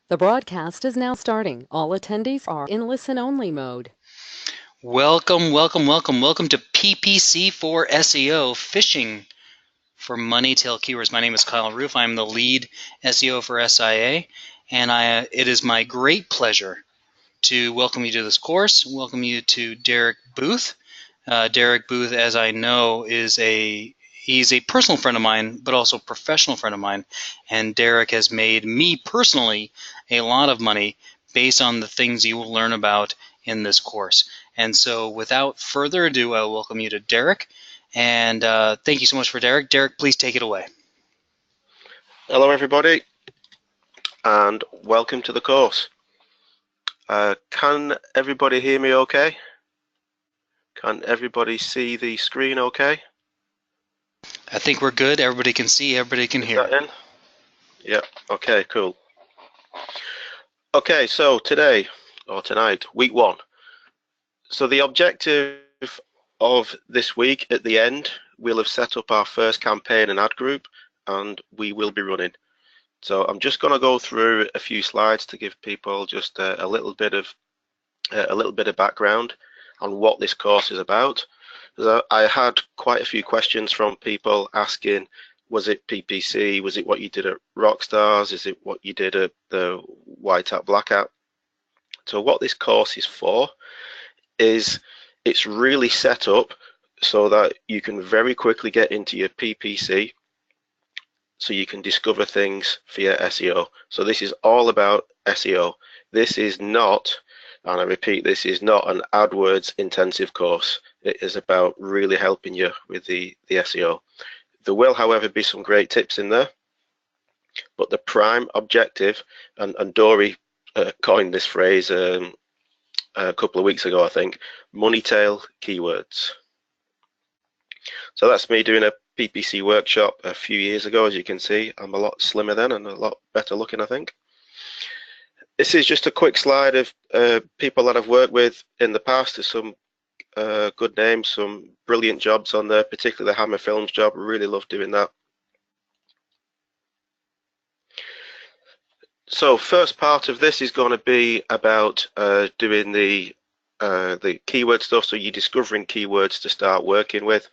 The broadcast is now starting. All attendees are in listen-only mode. Welcome to PPC for SEO, Fishing for Money Tail Keywords. My name is Kyle Roof. I'm the lead SEO for SIA, and it is my great pleasure to welcome you to this course, welcome you to Derek Booth. Derek Booth, as I know, he's a personal friend of mine, but also a professional friend of mine, and Derek has made me personally a lot of money based on the things you will learn about in this course. And so without further ado, I will welcome you to Derek, and thank you so much for Derek. Derek, please take it away. Hello everybody, and welcome to the course. Can everybody hear me okay? Can everybody see the screen okay? I think we're good. Everybody can see, everybody can hear. Is that in? Yeah, okay, cool. Okay, so today, or tonight, week one. So the objective of this week, at the end, we'll have set up our first campaign and ad group, and we will be running. So I'm just going to go through a few slides to give people just a little bit of background on what this course is about. I had quite a few questions from people asking, was it PPC? Was it what you did at Rockstars? Is it what you did at the White Hat Black Hat? So what this course is for is it's really set up so that you can very quickly get into your PPC, so you can discover things for your SEO. So this is all about SEO. This is not, and I repeat, this is not an AdWords intensive course. It is about really helping you with the SEO. There will, however, be some great tips in there, but the prime objective, and Dory coined this phrase a couple of weeks ago, I think, money tail keywords. So that's me doing a PPC workshop a few years ago. As you can see, I'm a lot slimmer then and a lot better looking, I think. This is just a quick slide of people that I've worked with in the past. There's some good names, some brilliant jobs on there, particularly the Hammer Films job. Really love doing that. So first part of this is going to be about doing the keyword stuff. So you're discovering keywords to start working with.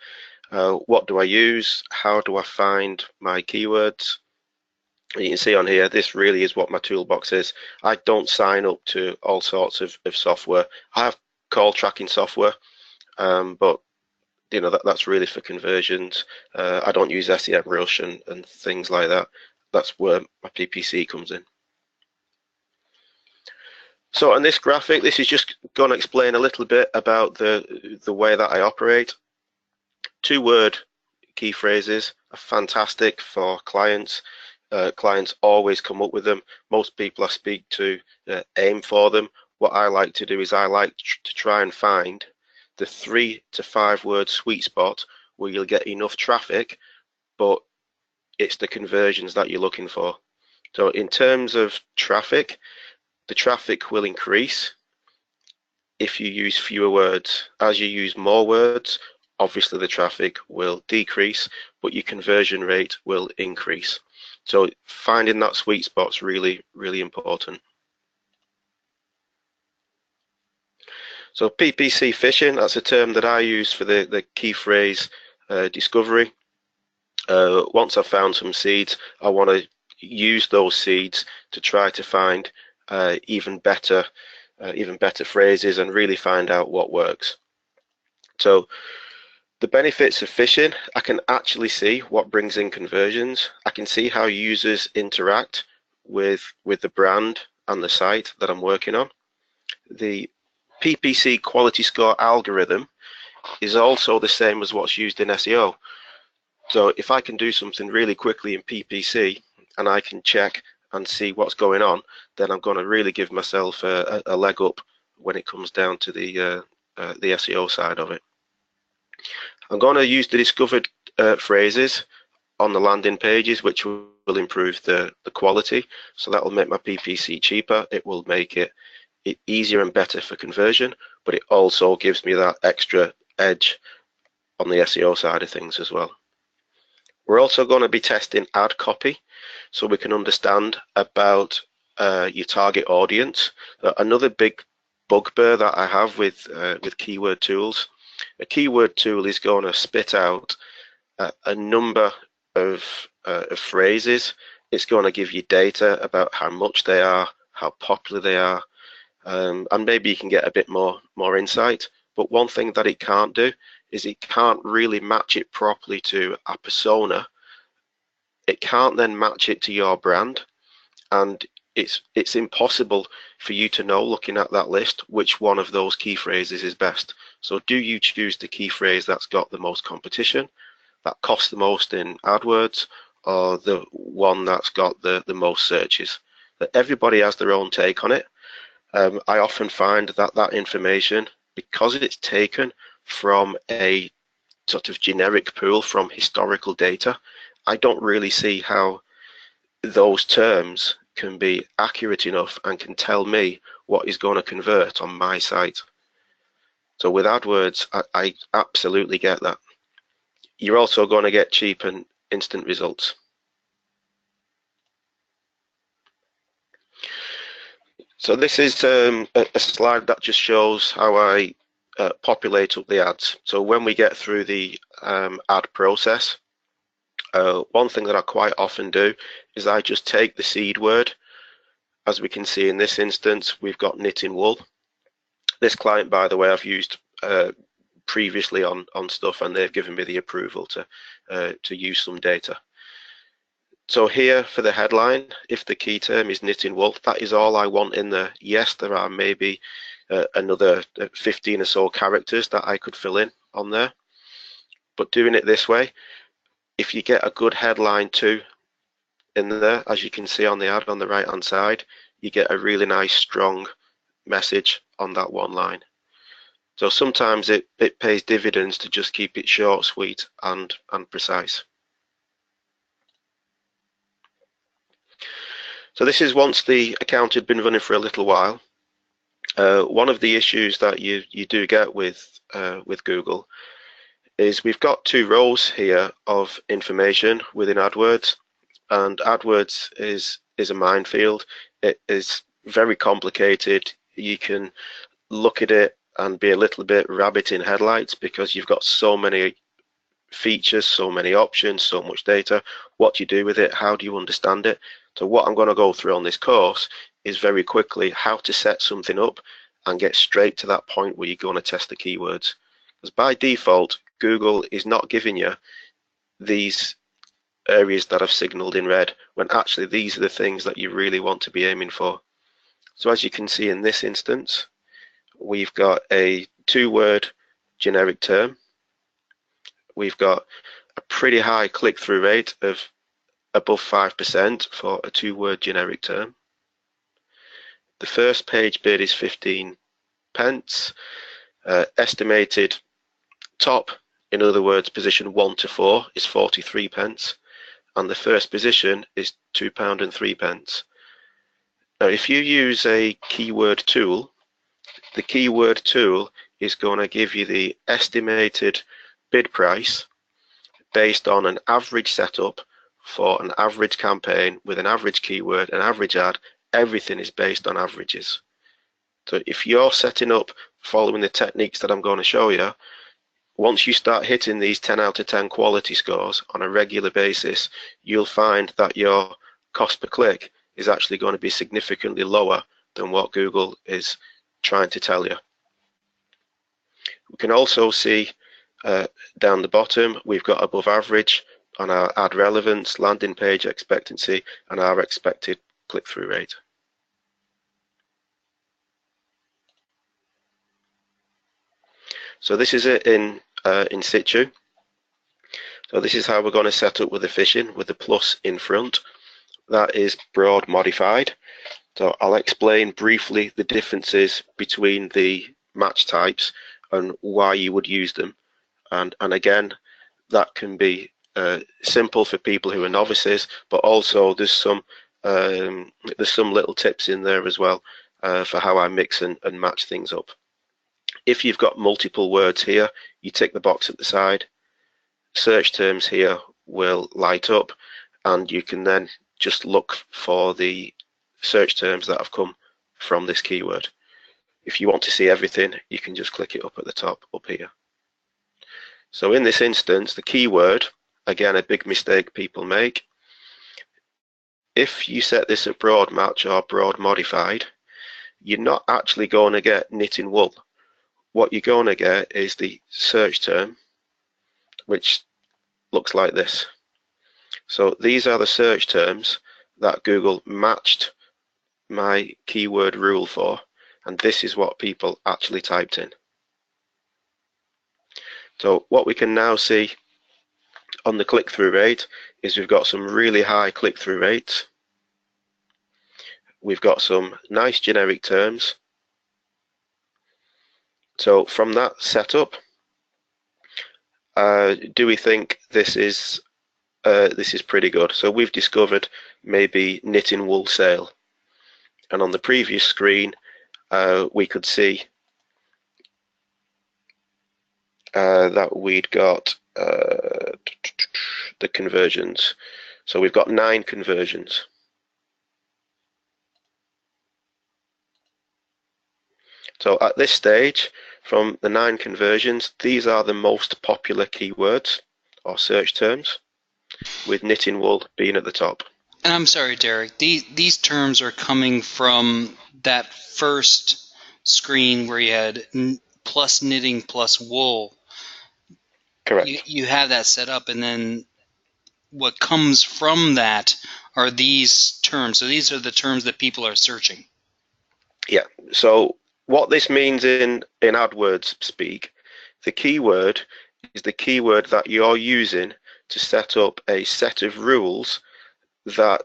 What do I use? How do I find my keywords? You can see on here, this really is what my toolbox is. I don't sign up to all sorts of software. I have call tracking software, but you know that's really for conversions. I don't use SEMrush and things like that. That's where my PPC comes in. So on this graphic, this is just going to explain a little bit about the way that I operate. 2-word key phrases are fantastic for clients. Clients always come up with them. Most people I speak to aim for them. What I like to do is I like to try and find the 3 to 5 word sweet spot where you'll get enough traffic, but it's the conversions that you're looking for. So in terms of traffic, the traffic will increase if you use fewer words. As you use more words, obviously the traffic will decrease, but your conversion rate will increase. So finding that sweet spot's really, really important. So PPC fishing, that's a term that I use for the key phrase discovery. Once I've found some seeds, I want to use those seeds to try to find even better phrases and really find out what works. So the benefits of fishing, I can actually see what brings in conversions. I can see how users interact with the brand and the site that I'm working on. The PPC quality score algorithm is also the same as what's used in SEO. So if I can do something really quickly in PPC and I can check and see what's going on, then I'm going to really give myself a leg up when it comes down to the SEO side of it. I'm going to use the discovered phrases on the landing pages, which will improve the quality. So that will make my PPC cheaper. It will make it easier and better for conversion, but it also gives me that extra edge on the SEO side of things as well. We're also going to be testing ad copy, so we can understand about your target audience. Another big bugbear that I have with keyword tools, a keyword tool is going to spit out a number of phrases. It's going to give you data about how much they are, how popular they are, and maybe you can get a bit more insight. But one thing that it can't do is it can't really match it properly to a persona. It can't then match it to your brand, and it's impossible for you to know, looking at that list, which one of those key phrases is best. So do you choose the key phrase that's got the most competition, that costs the most in AdWords, or the one that's got the most searches? That everybody has their own take on it. I often find that information, because it's taken from a sort of generic pool from historical data, I don't really see how those terms can be accurate enough and can tell me what is going to convert on my site. So with AdWords, I absolutely get that. You're also going to get cheap and instant results. So this is a slide that just shows how I populate up the ads. So when we get through the ad process, one thing that I quite often do is I just take the seed word. As we can see in this instance, we've got knitting wool. This client, by the way, I've used previously on stuff, and they've given me the approval to use some data. So here for the headline, if the key term is knitting wool, that is all I want in there. Yes, there are maybe another 15 or so characters that I could fill in on there, but doing it this way, if you get a good headline too in there, as you can see on the ad on the right hand side, you get a really nice strong message on that one line. So sometimes it pays dividends to just keep it short, sweet, and precise. So this is once the account had been running for a little while. One of the issues that you do get with Google is we've got two rows here of information within AdWords, and AdWords is a minefield. It is very complicated. You can look at it and be a little bit rabbit in headlights because you've got so many features, so many options, so much data. What do you do with it? How do you understand it? So what I'm going to go through on this course is very quickly how to set something up and get straight to that point where you're going to test the keywords. Because by default, Google is not giving you these areas that I've signaled in red, when actually these are the things that you really want to be aiming for. So as you can see in this instance, we've got a 2-word generic term. We've got a pretty high click-through rate of above 5% for a 2-word generic term. The first page bid is 15 pence. Estimated top, in other words, position 1 to 4 is 43 pence. And the first position is £2.03. Now, if you use a keyword tool, the keyword tool is going to give you the estimated bid price based on an average setup for an average campaign with an average keyword, an average ad. Everything is based on averages. So if you're setting up following the techniques that I'm going to show you, once you start hitting these 10 out of 10 quality scores on a regular basis, you'll find that your cost per click is actually going to be significantly lower than what Google is trying to tell you. We can also see down the bottom, we've got above average on our ad relevance, landing page expectancy, and our expected click-through rate. So this is it in situ. So this is how we're going to set up with the fishing, with the plus in front. That is broad modified. So I'll explain briefly the differences between the match types and why you would use them. And again, that can be simple for people who are novices, but also there's some little tips in there as well for how I mix and match things up. If you've got multiple words here, you tick the box at the side. Search terms here will light up, and you can then just look for the search terms that have come from this keyword. If you want to see everything, you can just click it up at the top up here. So in this instance, the keyword, again, a big mistake people make. If you set this at broad match or broad modified, you're not actually going to get knitting wool. What you're going to get is the search term, which looks like this. So these are the search terms that Google matched my keyword rule for, and this is what people actually typed in. So what we can now see on the click-through rate is we've got some really high click-through rates. We've got some nice generic terms. So from that setup, do we think this is pretty good? So we've discovered maybe knitting wool sale, and on the previous screen we could see that we'd got the conversions. So we've got 9 conversions. So at this stage, from the 9 conversions, these are the most popular keywords or search terms, with knitting wool being at the top. And I'm sorry, Derek, these terms are coming from that first screen where you had plus knitting plus wool. Correct. You have that set up, and then what comes from that are these terms. So these are the terms that people are searching. Yeah, so what this means in AdWords speak, the keyword is the keyword that you're using to set up a set of rules that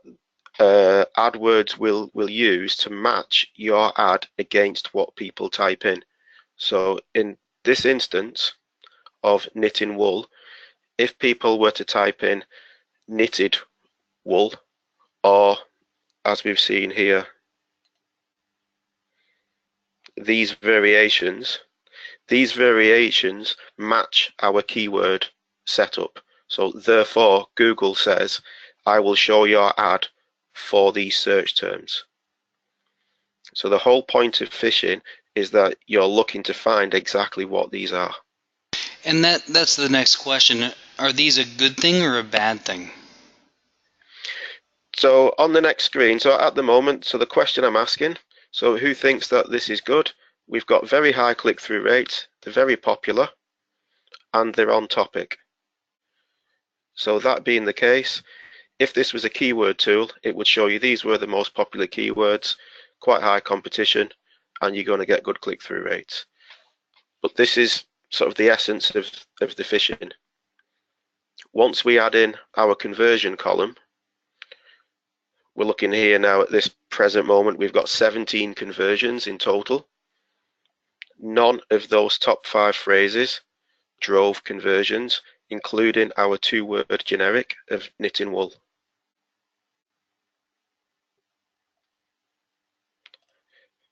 AdWords will use to match your ad against what people type in. So in this instance of knitting wool, if people were to type in knitted wool, or as we've seen here, these variations match our keyword setup. So therefore, Google says, I will show your ad for these search terms. So the whole point of phishing is that you're looking to find exactly what these are. And that's the next question. Are these a good thing or a bad thing? So on the next screen, so at the moment, so the question I'm asking, so who thinks that this is good? We've got very high click-through rates, they're very popular, and they're on topic. So that being the case, if this was a keyword tool, it would show you these were the most popular keywords, quite high competition, and you're going to get good click-through rates. But this is sort of the essence of the phishing. Once we add in our conversion column, we're looking here now at this present moment, we've got 17 conversions in total. None of those top 5 phrases drove conversions, including our 2-word generic of knitting wool.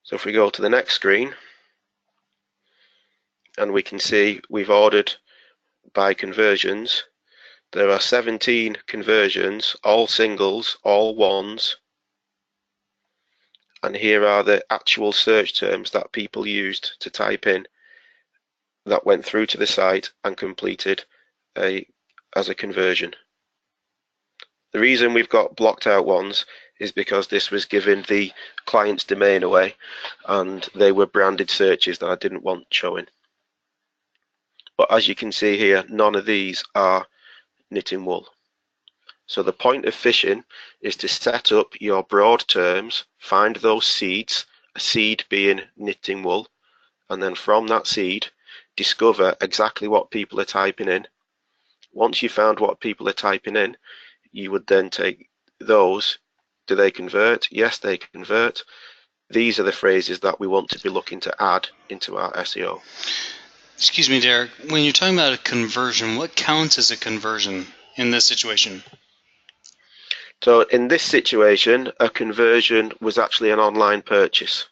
So if we go to the next screen, and we can see we've ordered by conversions, there are 17 conversions, all singles, all ones, and here are the actual search terms that people used to type in that went through to the site and completed as a conversion. The reason we've got blocked out ones is because this was giving the client's domain away, and they were branded searches that I didn't want showing. But as you can see here, none of these are knitting wool. So the point of phishing is to set up your broad terms, find those seeds, a seed being knitting wool, and then from that seed, discover exactly what people are typing in. Once you found what people are typing in, you would then take those. Do they convert? Yes, they convert. These are the phrases that we want to be looking to add into our SEO. Excuse me, Derek. When you're talking about a conversion, what counts as a conversion in this situation? So in this situation, a conversion was actually an online purchase.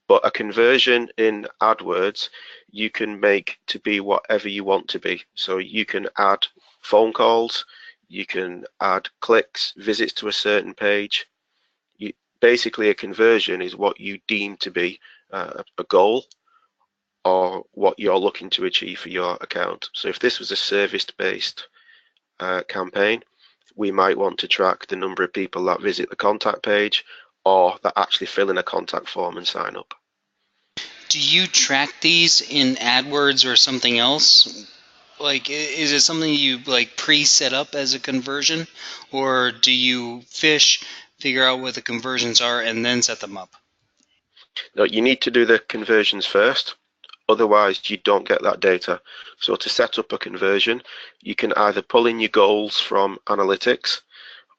But a conversion in AdWords, you can make to be whatever you want to be. So you can add phone calls, you can add clicks, visits to a certain page. basically a conversion is what you deem to be a goal or what you're looking to achieve for your account. So if this was a service-based campaign, we might want to track the number of people that visit the contact page or that actually fill in a contact form and sign up. Do you track these in AdWords or something else? Like, is it something you like pre-set up as a conversion, or do you fish, figure out what the conversions are, and then set them up? No, you need to do the conversions first, otherwise you don't get that data. So to set up a conversion, you can either pull in your goals from analytics,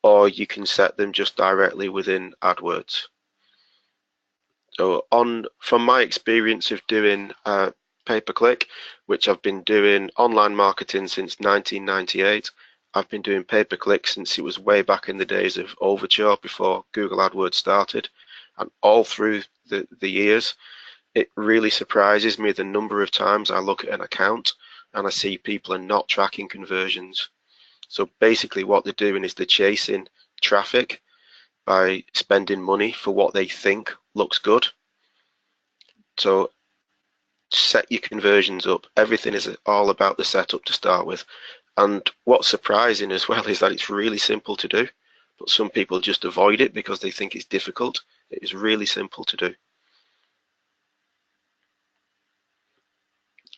or you can set them just directly within AdWords. So from my experience of doing pay-per-click, which I've been doing online marketing since 1998, I've been doing pay-per-click since it was way back in the days of Overture before Google AdWords started, and all through the years, it really surprises me the number of times I look at an account and I see people are not tracking conversions. So basically what they're doing is they're chasing traffic by spending money for what they think looks good. So set your conversions up. Everything is all about the setup to start with. And what's surprising as well is that it's really simple to do, but some people just avoid it because they think it's difficult. It is really simple to do.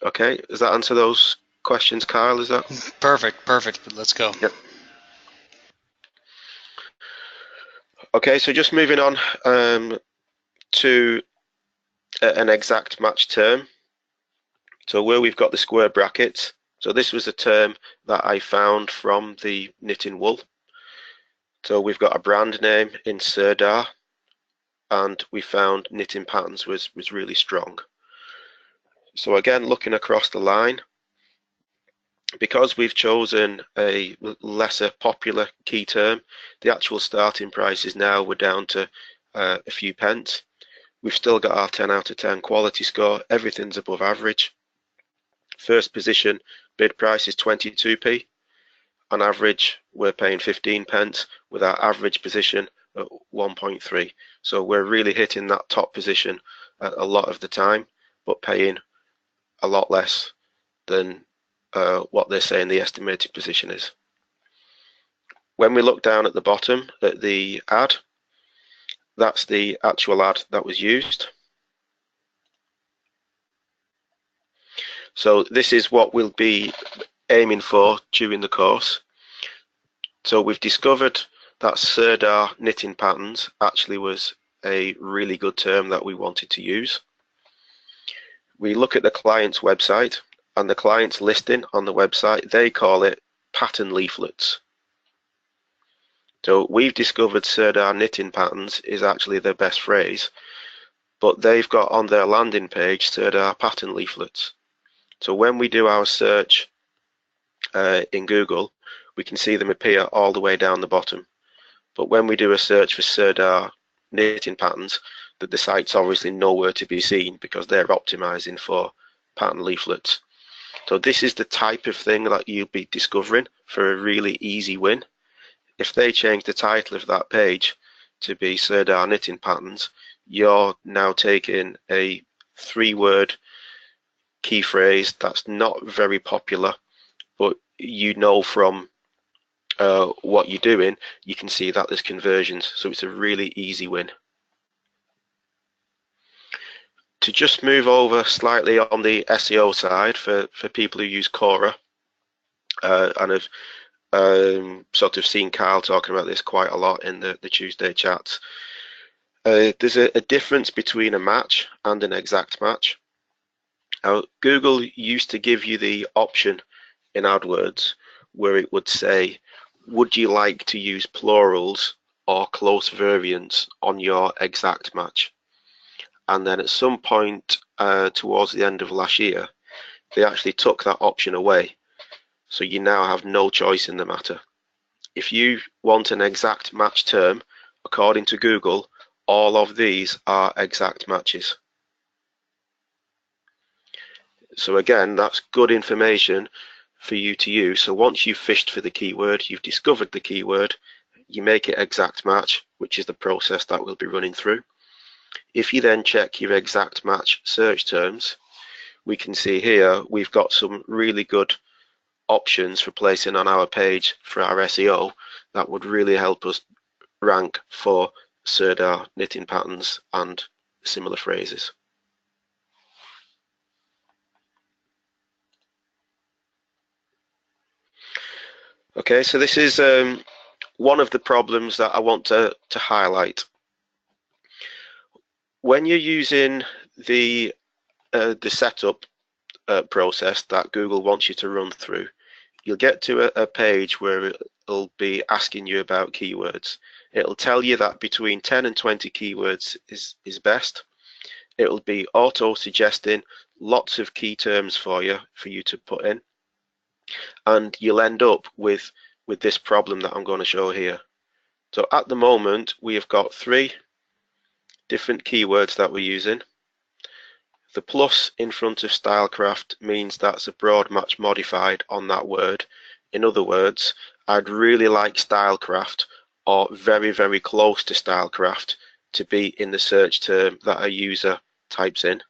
Okay, does that answer those questions, Kyle? Is that Perfect, perfect. Let's go. Yep. Okay, so just moving on to an exact match term. So where we've got the square brackets, so this was a term that I found from the Knitting Wool. So we've got a brand name in Sirdar, and we found knitting patterns was really strong. So again, looking across the line, because we've chosen a lesser popular key term, the actual starting prices now we're down to a few pence. We've still got our 10 out of 10 quality score. Everything's above average. First position bid price is 22p. On average, we're paying 15 pence with our average position at 1.3. So we're really hitting that top position a lot of the time, but paying a lot less than what they're saying the estimated position is. When we look down at the bottom at the ad, that's the actual ad that was used. So this is what we'll be aiming for during the course. So we've discovered that Sirdar knitting patterns actually was a really good term that we wanted to use. We look at the client's website, and the client's listing on the website, they call it pattern leaflets. So we've discovered Sirdar knitting patterns is actually their best phrase, but they've got on their landing page Sirdar pattern leaflets. So when we do our search in Google, we can see them appear all the way down the bottom. But when we do a search for Sirdar knitting patterns, the site's obviously nowhere to be seen because they're optimizing for pattern leaflets. So this is the type of thing that you'll be discovering for a really easy win. If they change the title of that page to be Sirdar knitting patterns, you're now taking a 3-word key phrase that's not very popular, but you know from what you're doing, you can see that there's conversions. So it's a really easy win. To just move over slightly on the SEO side for people who use Quora, and have sort of seen Kyle talking about this quite a lot in the Tuesday chats. There's a difference between a match and an exact match. Now, Google used to give you the option in AdWords where it would say, would you like to use plurals or close variants on your exact match? And then at some point towards the end of last year, they actually took that option away. So you now have no choice in the matter. If you want an exact match term, according to Google, all of these are exact matches. So again, that's good information for you to use. So once you've fished for the keyword, you've discovered the keyword, you make it exact match, which is the process that we'll be running through. If you then check your exact match search terms, we can see here we've got some really good options for placing on our page for our SEO that would really help us rank for Sirdar, knitting patterns and similar phrases. Okay, so this is one of the problems that I want to highlight. When you're using the setup process that Google wants you to run through, you'll get to a page where it'll be asking you about keywords. It'll tell you that between 10 and 20 keywords is best. It'll be auto-suggesting lots of key terms for you to put in, and you'll end up with this problem that I'm going to show here. So at the moment we have got 3 different keywords that we're using. The plus in front of Stylecraft means that's a broad match modified on that word. In other words, I'd really like Stylecraft or very, very close to Stylecraft to be in the search term that a user types in.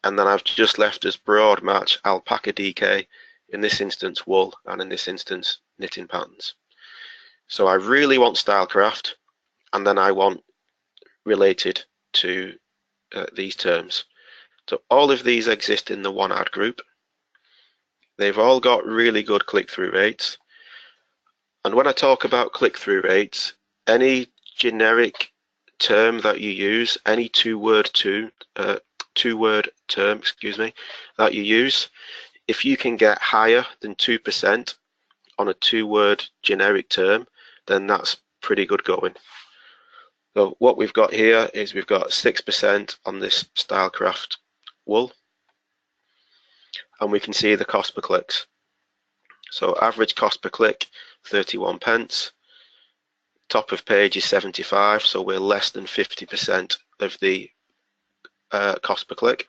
And then I've just left as broad match alpaca DK, in this instance wool, and in this instance knitting patterns. So I really want Stylecraft, and then I want related to these terms. So all of these exist in the one ad group. They've all got really good click-through rates. And when I talk about click-through rates, any generic term that you use, any two-word term, that you use, if you can get higher than 2% on a 2-word generic term, then that's pretty good going. So what we've got here is we've got 6% on this Stylecraft wool, and we can see the cost per clicks. So average cost per click 31 pence, top of page is 75, so we're less than 50% of the cost per click.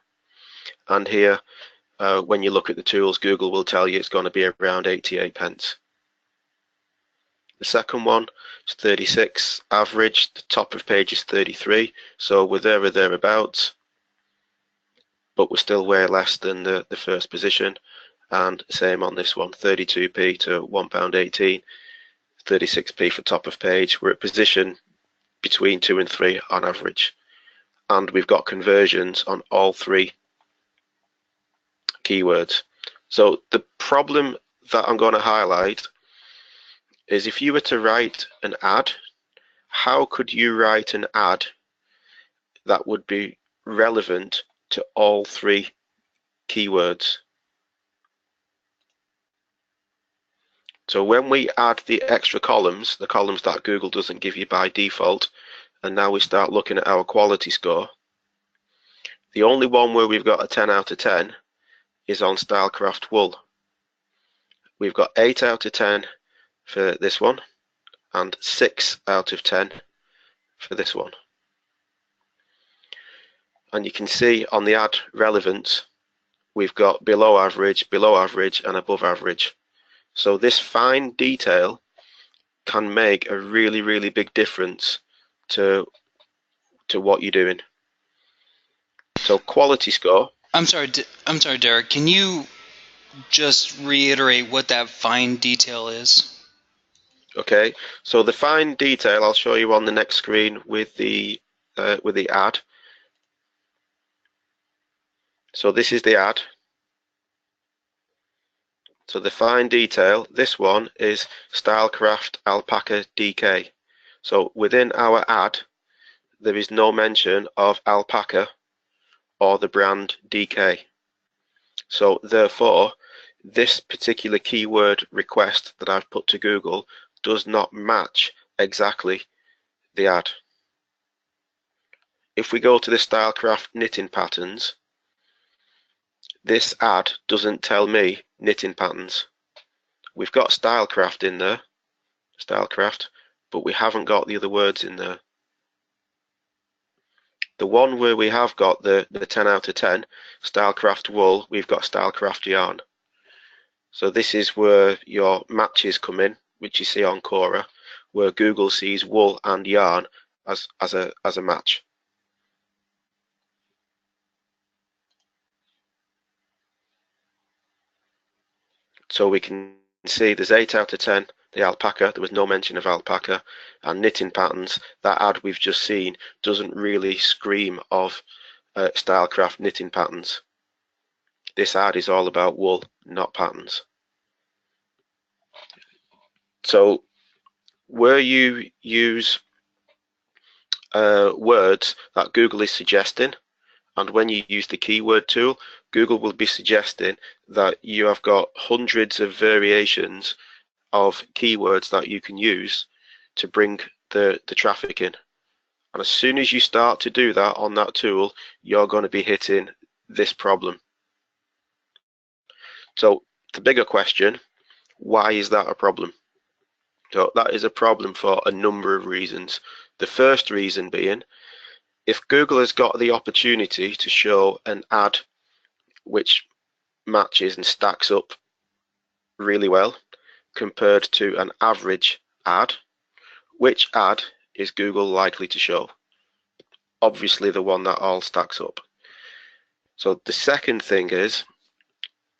And here when you look at the tools, Google will tell you it's going to be around 88 pence. The second one is 36 average, the top of page is 33, so we're there or thereabouts, but we're still way less than the first position. And same on this one, 32p to £1.18, 36p for top of page. We're at position between 2 and 3 on average, and we've got conversions on all 3 keywords. So the problem that I'm going to highlight is if you were to write an ad, how could you write an ad that would be relevant to all 3 keywords? So when we add the extra columns, the columns that Google doesn't give you by default, and now we start looking at our quality score, the only one where we've got a 10 out of 10 is on Stylecraft wool. We've got 8 out of 10 for this one and 6 out of 10 for this one. And you can see on the ad relevance we've got below average, and above average. So this fine detail can make a really, really big difference to what you're doing. So quality score. I'm sorry, Derek. Can you just reiterate what that fine detail is? Okay, so the fine detail I'll show you on the next screen with the ad. So this is the ad. So the fine detail, this one is Stylecraft Alpaca DK. So within our ad, there is no mention of alpaca or the brand DK. So therefore, this particular keyword request that I've put to Google does not match exactly the ad. If we go to the Stylecraft knitting patterns, this ad doesn't tell me knitting patterns. We've got Stylecraft in there, Stylecraft, but we haven't got the other words in there. The one where we have got the 10 out of 10, Stylecraft wool, we've got Stylecraft yarn. So this is where your matches come in, which you see on Quora. where Google sees wool and yarn as a match. So we can see there's 8 out of 10. The alpaca, there was no mention of alpaca, and knitting patterns. That ad we've just seen doesn't really scream of Stylecraft knitting patterns. This ad is all about wool, not patterns. So where you use words that Google is suggesting, and when you use the keyword tool, Google will be suggesting that you have got hundreds of variations of keywords that you can use to bring the traffic in. And as soon as you start to do that on that tool, you're going to be hitting this problem. So the bigger question, why is that a problem? So that is a problem for a number of reasons. The first reason being, if Google has got the opportunity to show an ad which matches and stacks up really well compared to an average ad, which ad is Google likely to show? Obviously the one that all stacks up. So the second thing is,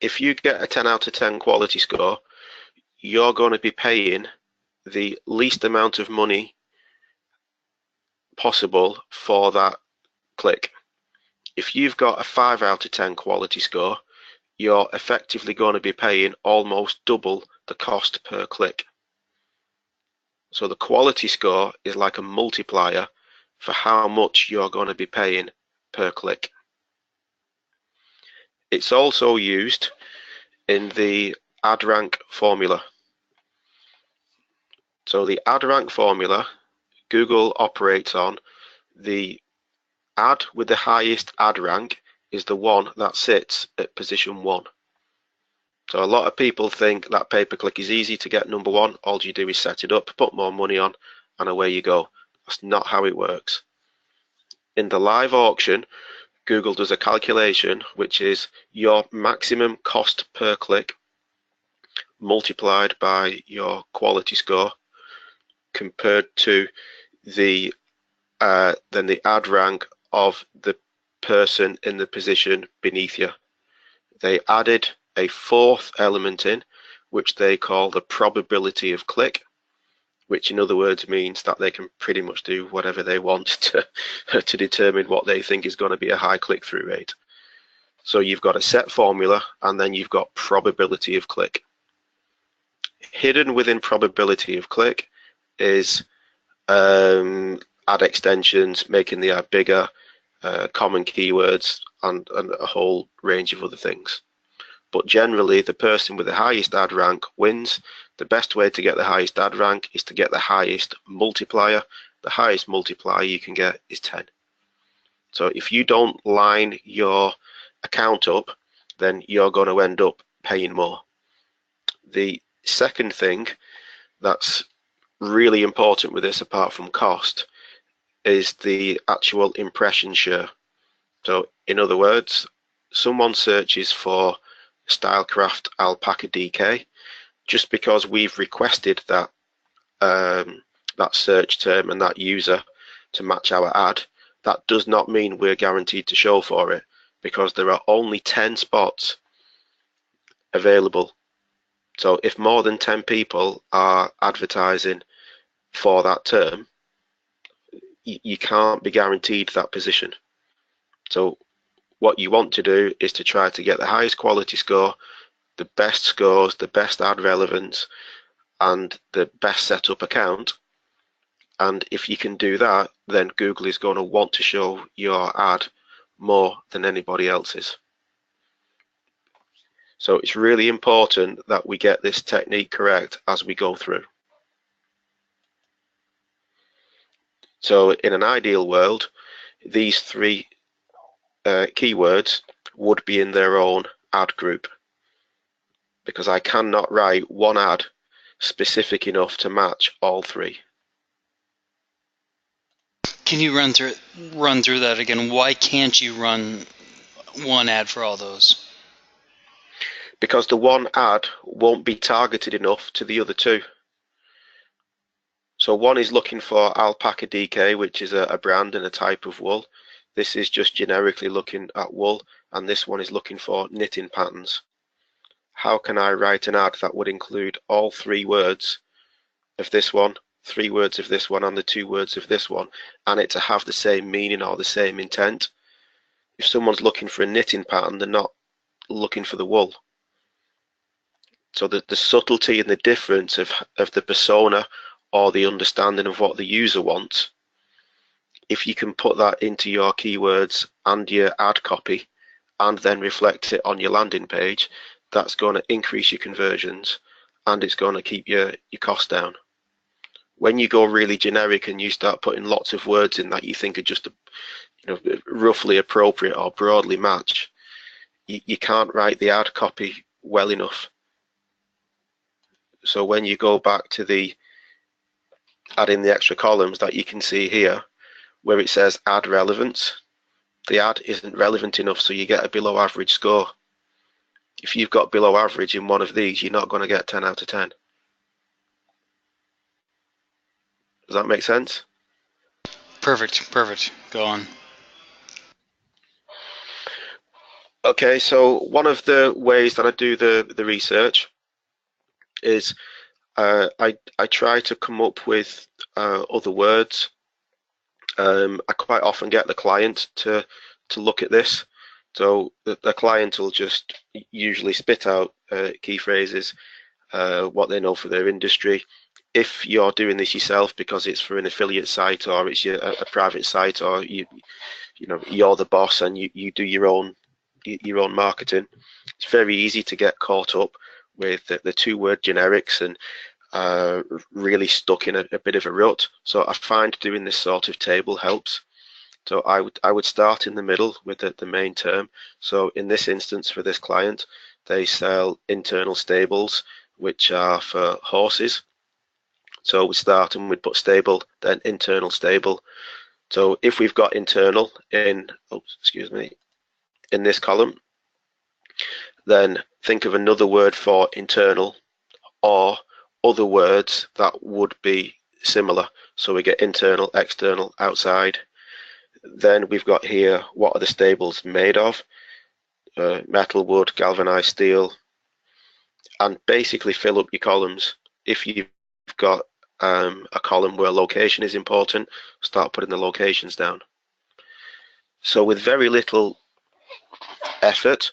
if you get a 10 out of 10 quality score, you're going to be paying the least amount of money possible for that click. If you've got a 5 out of 10 quality score, you're effectively going to be paying almost double the cost per click. So the quality score is like a multiplier for how much you're going to be paying per click. It's also used in the ad rank formula. So the ad rank formula, Google operates on the ad with the highest ad rank is the one that sits at position 1. So a lot of people think that pay-per-click is easy to get number 1. All you do is set it up, put more money on, and away you go. That's not how it works. In the live auction, Google does a calculation which is your maximum cost per click multiplied by your quality score compared to the then the ad rank of the person in the position beneath you. They added a fourth element in, which they call the probability of click, which in other words means that they can pretty much do whatever they want to determine what they think is going to be a high click-through rate. So you've got a set formula, and then you've got probability of click. Hidden within probability of click is ad extensions, making the ad bigger, common keywords, and a whole range of other things. But generally, the person with the highest ad rank wins. The best way to get the highest ad rank is to get the highest multiplier. The highest multiplier you can get is 10. So if you don't line your account up, then you're going to end up paying more. The second thing that's really important with this, apart from cost, is the actual impression share. So in other words, someone searches for Stylecraft alpaca DK, just because we've requested that that search term and that user to match our ad, that does not mean we're guaranteed to show for it, because there are only 10 spots available. So if more than 10 people are advertising for that term, you can't be guaranteed that position. So what you want to do is to try to get the highest quality score, the best scores, the best ad relevance, and the best setup account. And if you can do that, then Google is going to want to show your ad more than anybody else's. So it's really important that we get this technique correct as we go through. So in an ideal world, these 3 keywords would be in their own ad group, because I cannot write one ad specific enough to match all 3. Can you run through that again? Why can't you run one ad for all those? Because the one ad won't be targeted enough to the other 2. So one is looking for alpaca DK, which is a brand and a type of wool. This is just generically looking at wool, and this one is looking for knitting patterns. How can I write an ad that would include all 3 words of this one, 3 words of this one, and the 2 words of this one, and it to have the same meaning or the same intent? If someone's looking for a knitting pattern, they're not looking for the wool. So the subtlety and the difference of the persona or the understanding of what the user wants, if you can put that into your keywords and your ad copy and then reflect it on your landing page, that's going to increase your conversions and it's going to keep your costs down. When you go really generic and you start putting lots of words in that you think are just roughly appropriate or broadly match, you can't write the ad copy well enough. So when you go back to the adding the extra columns that you can see here, where it says ad relevance, the ad isn't relevant enough, so you get a below average score. If you've got below average in one of these, you're not going to get 10 out of 10. Does that make sense? Perfect, perfect. Go on. Okay, so one of the ways that I do the research is I try to come up with other words. I quite often get the client to look at this. So the client will just usually spit out key phrases, what they know for their industry. If you're doing this yourself because it's for an affiliate site or it's a private site, or you're the boss and you do your own marketing, it's very easy to get caught up with the 2-word generics and really stuck in a bit of a rut. So I find doing this sort of table helps. So I would start in the middle with the main term. So in this instance, for this client, they sell internal stables, which are for horses. So we start and we'd put stable, then internal stable. So if we've got internal in this column, then think of another word for internal or other words that would be similar. So we get internal, external, outside. Then we've got here, what are the stables made of? Metal, wood, galvanized steel, and basically fill up your columns. If you've got a column where location is important, start putting the locations down. So with very little effort,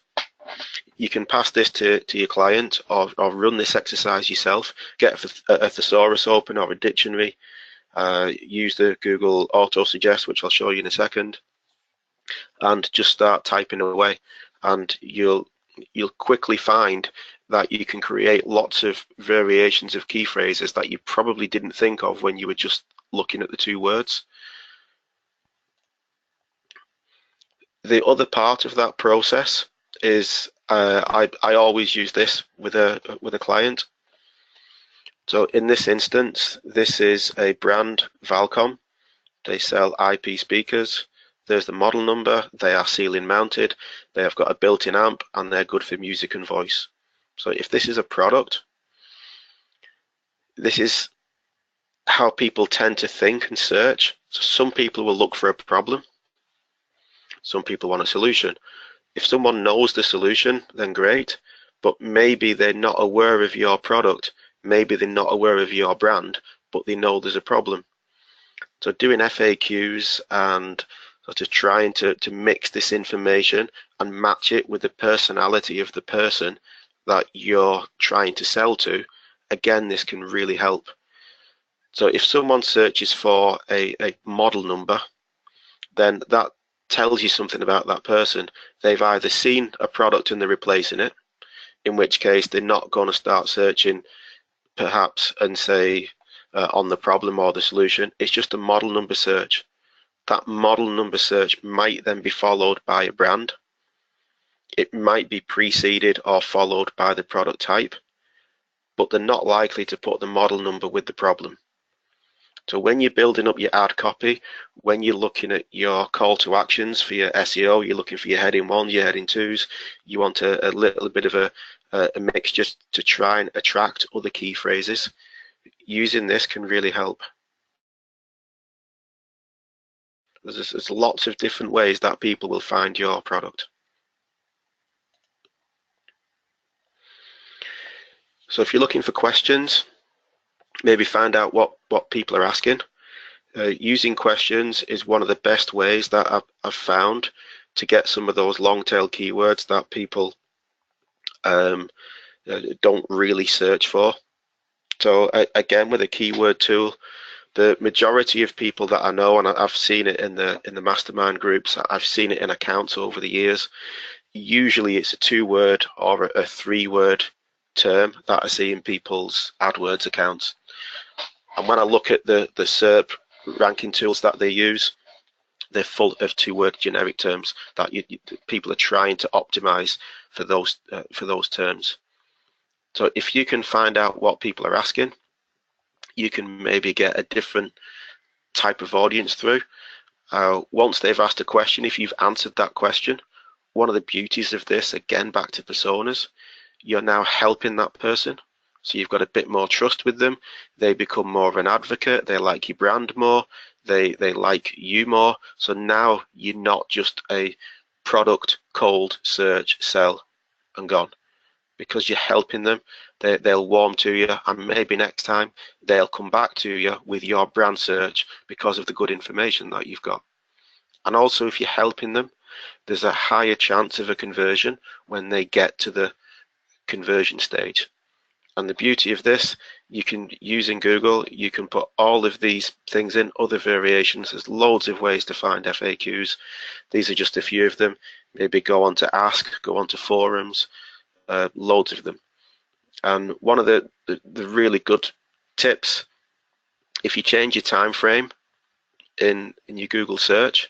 you can pass this to your client or run this exercise yourself. Get a thesaurus open or a dictionary. Use the Google auto suggest, which I'll show you in a second, and just start typing away, and you'll quickly find that you can create lots of variations of key phrases that you probably didn't think of when you were just looking at the 2 words. The other part of that process is I always use this with a client. So in this instance, this is a brand, Valcom. They sell IP speakers. There's the model number. They are ceiling mounted. They have got a built-in amp and they're good for music and voice. So if this is a product, this is how people tend to think and search. So some people will look for a problem. Some people want a solution. If someone knows the solution, then great, but maybe they're not aware of your product. Maybe they're not aware of your brand, but they know there's a problem. So doing FAQs and sort of trying to mix this information and match it with the personality of the person that you're trying to sell to, again, this can really help. So if someone searches for a model number, then that tells you something about that person. They've either seen a product and they're replacing it, in which case they're not going to start searching perhaps and say on the problem or the solution. It's just a model number search. That model number search might then be followed by a brand. It might be preceded or followed by the product type, but they're not likely to put the model number with the problem. So when you're building up your ad copy, when you're looking at your call to actions for your SEO, you're looking for your heading 1, your heading 2s, you want a little bit of a mix just to try and attract other key phrases. Using this can really help. There's lots of different ways that people will find your product. So if you're looking for questions, maybe find out what people are asking. Using questions is one of the best ways that I've found to get some of those long tail keywords that people don't really search for. So again, with a keyword tool, the majority of people that I know, and I've seen it in the mastermind groups, I've seen it in accounts over the years, usually it's a 2-word or a 3-word term that I see in people's AdWords accounts. And when I look at the SERP ranking tools that they use, they're full of 2-word generic terms that people are trying to optimize for those terms. So if you can find out what people are asking, you can maybe get a different type of audience through. Once they've asked a question, if you've answered that question, one of the beauties of this, again back to personas, you're now helping that person. So you've got a bit more trust with them. They become more of an advocate. They like your brand more. They like you more. So now you're not just a product, cold, search, sell, and gone. Because you're helping them, they'll warm to you, and maybe next time they'll come back to you with your brand search because of the good information that you've got. And also, if you're helping them, there's a higher chance of a conversion when they get to the conversion stage. And the beauty of this, you can, using Google, you can put all of these things in, other variations. There's loads of ways to find FAQs. These are just a few of them. Maybe go on to Ask, go on to forums, loads of them. And one of the really good tips, if you change your time frame in your Google search,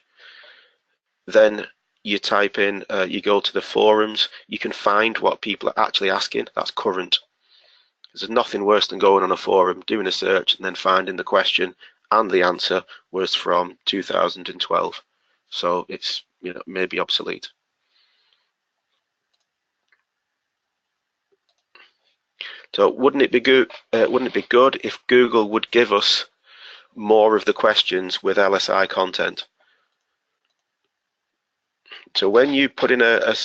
then you type in, you go to the forums, you can find what people are actually asking. That's current. There's nothing worse than going on a forum, doing a search, and then finding the question and the answer was from 2012. So it's, you know, maybe obsolete. So wouldn't it be good? Wouldn't it be good if Google would give us more of the questions with LSI content? So when you put in a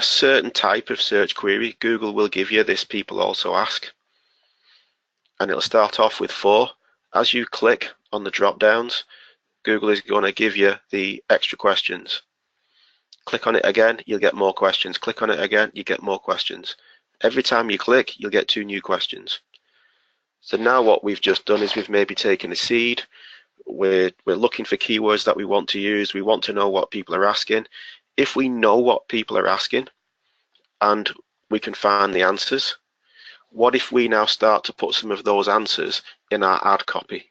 certain type of search query, Google will give you this people also ask, and it'll start off with 4. As you click on the drop downs, Google is going to give you the extra questions. Click on it again, you'll get more questions. Click on it again, you get more questions. Every time you click, you'll get 2 new questions. So now what we've just done is we've maybe taken a seed. We're looking for keywords that we want to use. We want to know what people are asking. If we know what people are asking and we can find the answers, what if we now start to put some of those answers in our ad copy?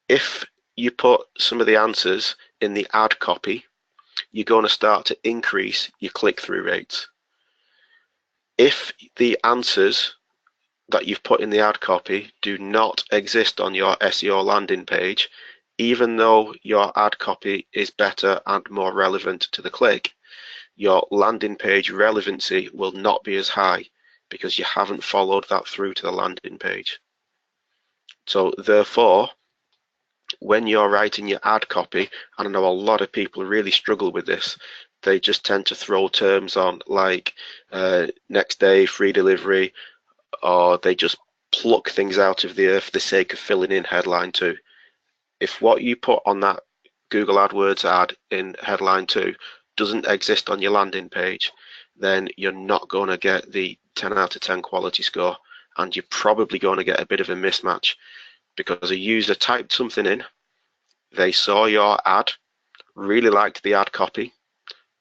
If you put some of the answers in the ad copy, you're going to start to increase your click-through rates. If the answers that you've put in the ad copy do not exist on your SEO landing page, even though your ad copy is better and more relevant to the click, your landing page relevancy will not be as high because you haven't followed that through to the landing page. So therefore, when you're writing your ad copy, and I know a lot of people really struggle with this, they just tend to throw terms on like next day, free delivery, or they just pluck things out of the earth for the sake of filling in headline 2. If what you put on that Google AdWords ad in headline 2 doesn't exist on your landing page, then you're not going to get the 10 out of 10 quality score, and you're probably going to get a bit of a mismatch because a user typed something in, they saw your ad, really liked the ad copy,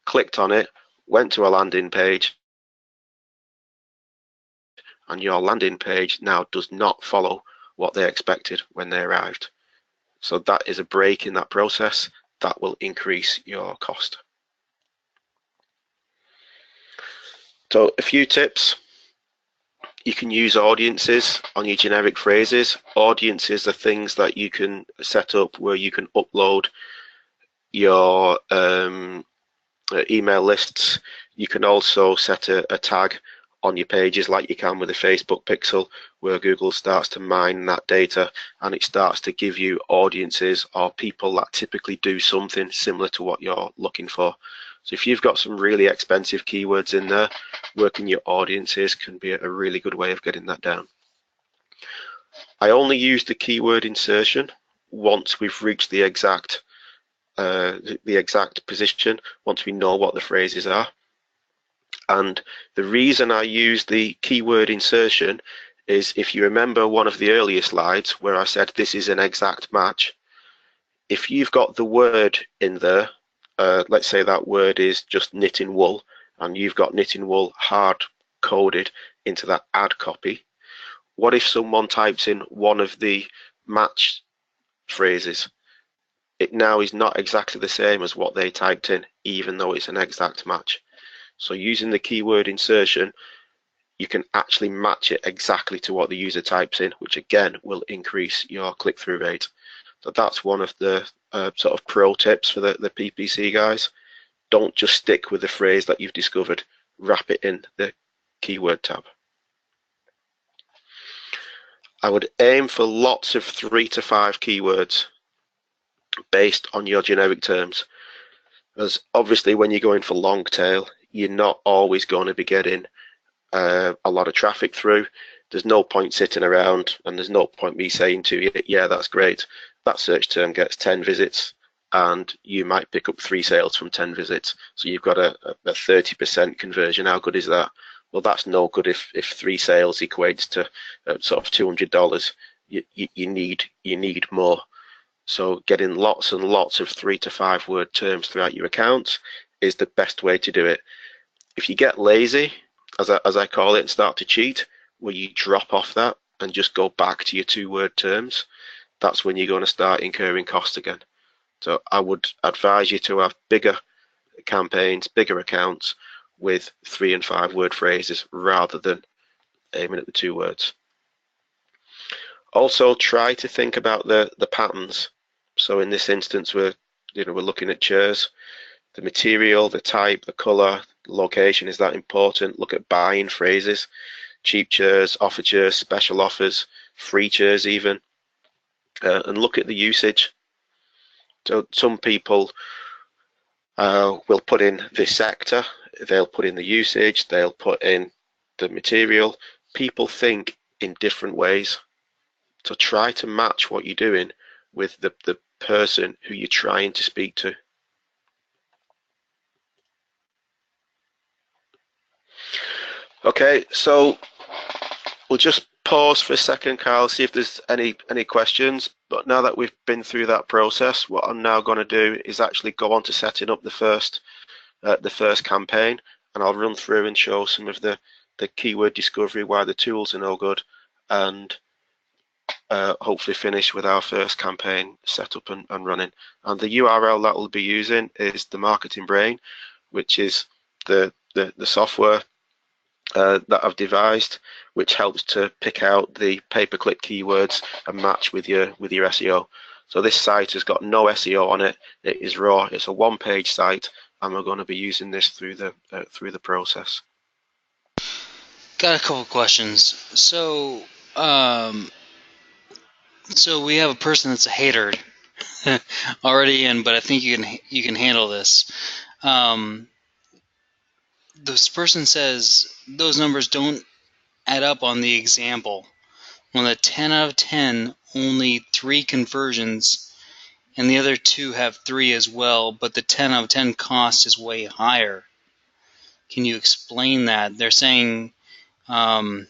clicked on it, went to a landing page, and your landing page now does not follow what they expected when they arrived. So that is a break in that process that will increase your cost. So a few tips. You can use audiences on your generic phrases. Audiences are things that you can set up where you can upload your email lists. You can also set a tag on your pages like you can with a Facebook pixel, where Google starts to mine that data and it starts to give you audiences or people that typically do something similar to what you're looking for. So if you've got some really expensive keywords in there, working your audiences can be a really good way of getting that down. I only use the keyword insertion once we've reached the exact position, once we know what the phrases are. And the reason I use the keyword insertion is, if you remember one of the earlier slides where I said this is an exact match, if you've got the word in there, let's say that word is just knitting wool, and you've got knitting wool hard coded into that ad copy, what if someone types in one of the match phrases? It now is not exactly the same as what they typed in, even though it's an exact match. So using the keyword insertion, you can actually match it exactly to what the user types in, which again will increase your click-through rate. So that's one of the sort of pro tips for the PPC guys. Don't just stick with the phrase that you've discovered, wrap it in the keyword tab. I would aim for lots of 3 to 5 keywords based on your generic terms, as obviously when you're going for long tail, you're not always going to be getting a lot of traffic through. There's no point sitting around, and there's no point me saying to you, yeah, that's great, that search term gets 10 visits and you might pick up 3 sales from 10 visits, so you've got a 30% conversion. How good is that? Well, that's no good if 3 sales equates to sort of $200. You need more. So getting lots and lots of 3 to 5 word terms throughout your account is the best way to do it. If you get lazy, as I call it, and start to cheat, where you drop off that and just go back to your 2-word terms, that's when you're going to start incurring costs again. So I would advise you to have bigger campaigns, bigger accounts with 3 and 5 word phrases rather than aiming at the 2 words. Also, try to think about the patterns. So in this instance, we're looking at chairs. The material, the type, the color, location, is that important? Look at buying phrases: cheap chairs, offer chairs, special offers, free chairs even, and look at the usage. So some people will put in the sector, they'll put in the usage, they'll put in the material. People think in different ways. So try to match what you're doing with the person who you're trying to speak to. Okay, so we'll just pause for a second, Kyle, see if there's any questions. But now that we've been through that process, what I'm now going to do is actually go on to setting up the first campaign, and I'll run through and show some of the keyword discovery, why the tools are no good, and hopefully finish with our first campaign set up and running. And the URL that we'll be using is the Marketing Brain, which is the software that I've devised, which helps to pick out the pay-per-click keywords and match with your SEO. So this site has got no SEO on it. It is raw. It's a 1-page site, and we're going to be using this through the process. Got a couple questions. So we have a person that's a hater already in, but I think you can handle this. This person says those numbers don't add up on the example. On the 10 out of 10, only 3 conversions, and the other 2 have 3 as well, but the 10 out of 10 cost is way higher. Can you explain that? They're saying the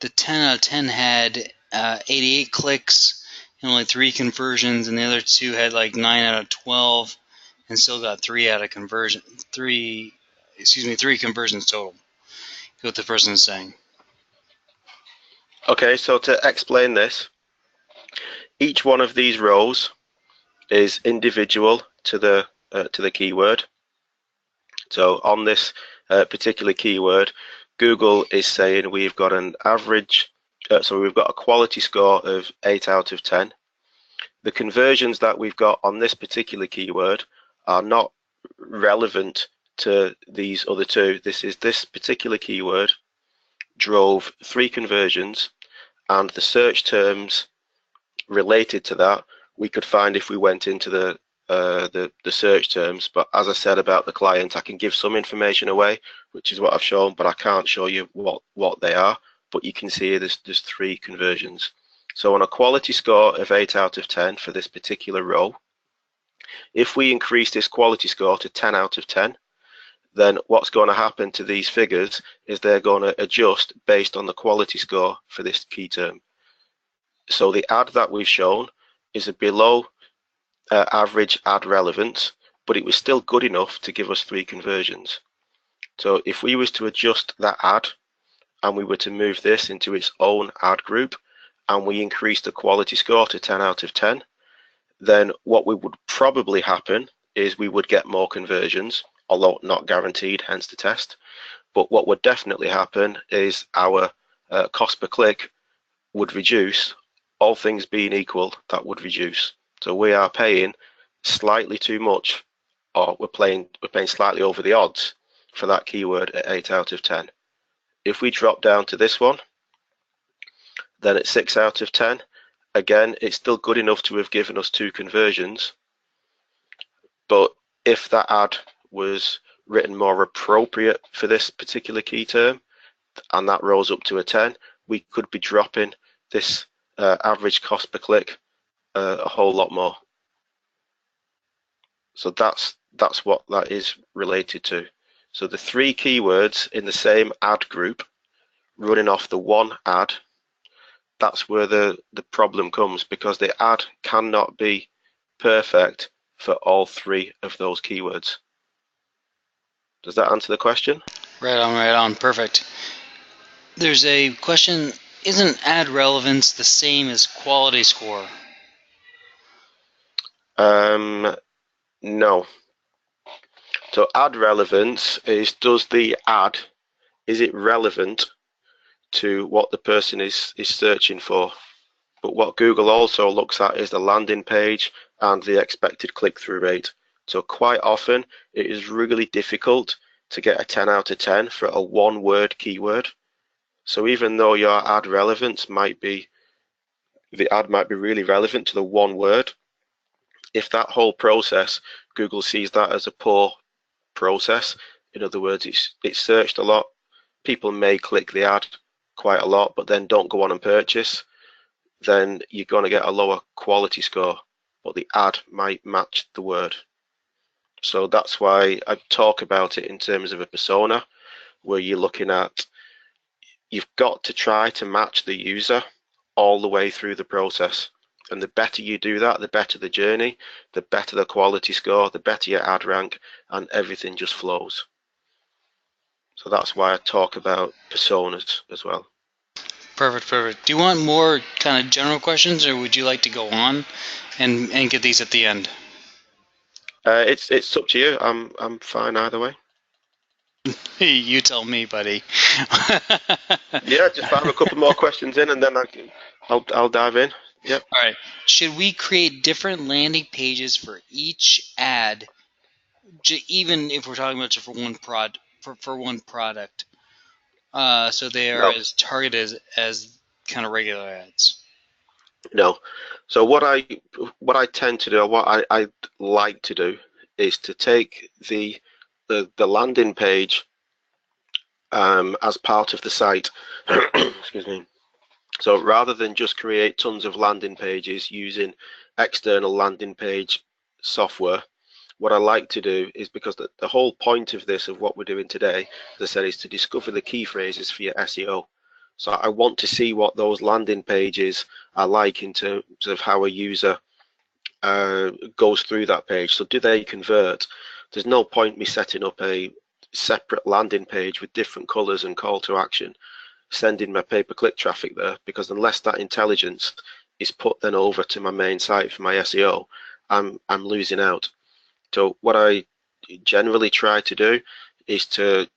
10 out of 10 had 88 clicks and only 3 conversions, and the other 2 had like 9 out of 12 and still got 3 conversions total. Is what the person is saying. Okay, so to explain this, each one of these rows is individual to the keyword. So on this particular keyword, Google is saying we've got an average, so we've got a quality score of 8 out of 10. The conversions that we've got on this particular keyword are not relevant to these other two. This particular keyword drove 3 conversions, and the search terms related to that we could find if we went into the search terms. But as I said about the client, I can give some information away, which is what I've shown, but I can't show you what they are. But you can see there's 3 conversions. So on a quality score of 8 out of 10 for this particular row, if we increase this quality score to 10 out of 10, then what's going to happen to these figures is they're going to adjust based on the quality score for this key term. So the ad that we've shown is a below average ad relevance, but it was still good enough to give us 3 conversions. So if we was to adjust that ad and we were to move this into its own ad group and we increase the quality score to 10 out of 10, then what would probably happen is we would get more conversions, although not guaranteed, hence the test. But what would definitely happen is our cost per click would reduce. All things being equal, that would reduce. So we are paying slightly too much, or we're paying slightly over the odds for that keyword at 8 out of 10. If we drop down to this one, then at 6 out of 10, again, it's still good enough to have given us 2 conversions. But if that ad was written more appropriate for this particular key term, and that rose up to a 10, we could be dropping this average cost per click a whole lot more. So that's what that is related to. So the 3 keywords in the same ad group running off the one ad, that's where the problem comes, because the ad cannot be perfect for all 3 of those keywords. Does that answer the question? Right on, perfect. There's a question, isn't ad relevance the same as quality score? No. So ad relevance is, is it relevant to what the person is searching for? But what Google also looks at is the landing page and the expected click-through rate. So quite often it is really difficult to get a 10 out of 10 for a 1-word keyword. So even though your ad relevance might be, the ad might be really relevant to the 1 word, if that whole process, Google sees that as a poor process, in other words, it's searched a lot, people may click the ad quite a lot, but then don't go on and purchase, then you're going to get a lower quality score, but the ad might match the word. So that's why I talk about it in terms of a persona, where you're looking at, you've got to try to match the user all the way through the process. And the better you do that, the better the journey, the better the quality score, the better your ad rank, and everything just flows. So that's why I talk about personas as well. Perfect. Do you want more kind of general questions, or would you like to go on and get these at the end? It's up to you. I'm fine either way. You tell me, buddy. Yeah, just fire a couple more questions in, and then I'll dive in. Yep. All right. Should we create different landing pages for each ad, even if we're talking about just for one product, so they are as targeted as kind of regular ads? No. So what I tend to do, or what I like to do, is to take the landing page as part of the site. Excuse me. So rather than just create tons of landing pages using external landing page software, what I like to do is, because the whole point of this, of what we're doing today, as I said, is to discover the key phrases for your SEO. So I want to see what those landing pages are like in terms of how a user goes through that page. So do they convert? There's no point me setting up a separate landing page with different colors and call to action, sending my pay-per-click traffic there, because unless that intelligence is put then over to my main site for my SEO, I'm losing out. So what I generally try to do is to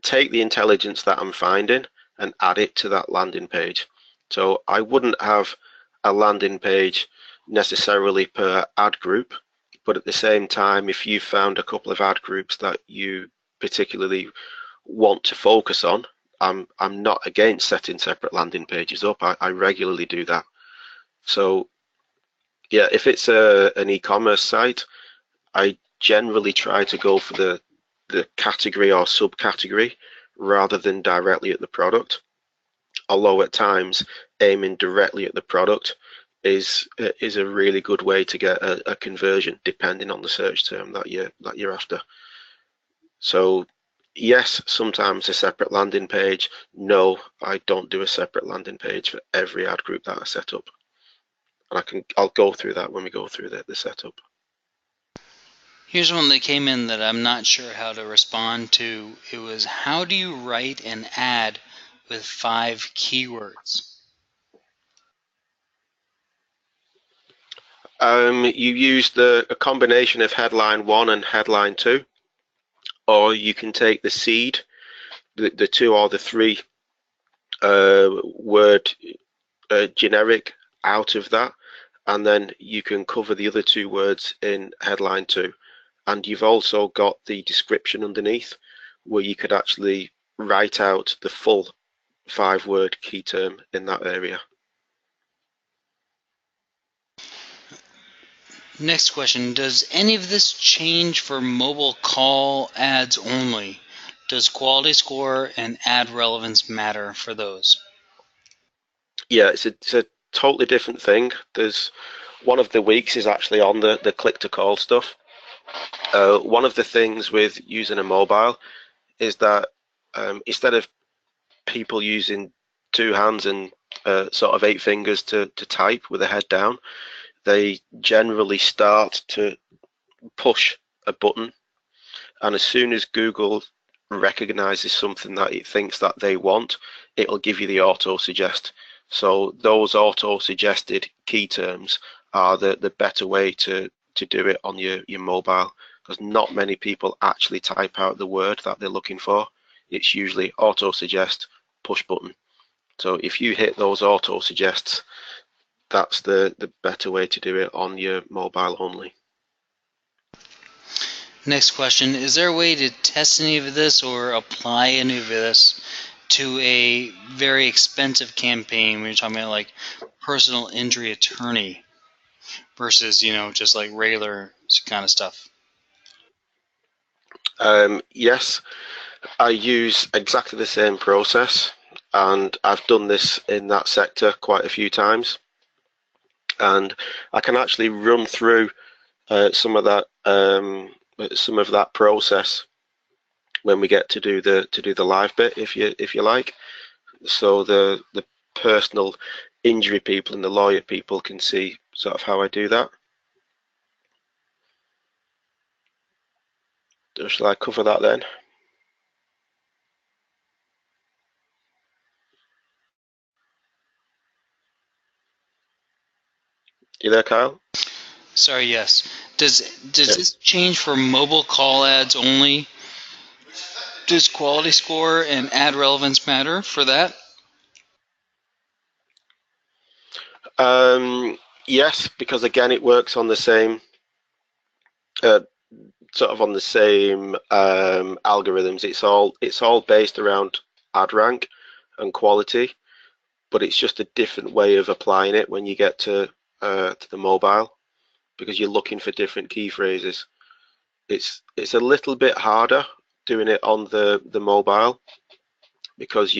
take the intelligence that I'm finding and add it to that landing page. So I wouldn't have a landing page necessarily per ad group. But at the same time, if you found a couple of ad groups that you particularly want to focus on, I'm not against setting separate landing pages up. I regularly do that. So yeah, if it's an e-commerce site, I generally try to go for the category or subcategory rather than directly at the product. Although at times aiming directly at the product is a really good way to get a conversion depending on the search term that you're after. So yes, sometimes a separate landing page. No, I don't do a separate landing page for every ad group that I set up. And I'll go through that when we go through the setup. Here's one that came in that I'm not sure how to respond to. It was, how do you write an ad with 5 keywords? You use a combination of headline 1 and headline 2, or you can take the seed, the 2 or the 3 word generic out of that, and then you can cover the other 2 words in headline 2. And you've also got the description underneath where you could actually write out the full 5-word key term in that area. Next question, does any of this change for mobile call ads only? Does quality score and ad relevance matter for those? Yeah, it's a totally different thing. There's one of the weeks is actually on the click to call stuff. One of the things with using a mobile is that instead of people using 2 hands and sort of 8 fingers to type with the head down, they generally start to push a button, and as soon as Google recognizes something that it thinks that they want, it'll give you the auto suggest. So those auto suggested key terms are the better way to do it on your mobile, because not many people actually type out the word that they're looking for. It's usually auto suggest, push button. So if you hit those auto suggests, that's the better way to do it on your mobile only. Next question, is there a way to test any of this or apply any of this to a very expensive campaign when you're talking about like personal injury attorney versus, just like regular kind of stuff? Yes, I use exactly the same process, and I've done this in that sector quite a few times, and I can actually run through some of that process when we get to do the live bit, if you like. So the personal injury people and the lawyer people can see sort of how I do that. Shall I cover that then? You there, Kyle? Sorry, yes. Does this change for mobile call ads only? Does quality score and ad relevance matter for that? Yes, because again, it works on the same sort of on the same algorithms. It's all based around ad rank and quality, but it's just a different way of applying it when you get to the mobile, because you're looking for different key phrases. It's a little bit harder doing it on the mobile, because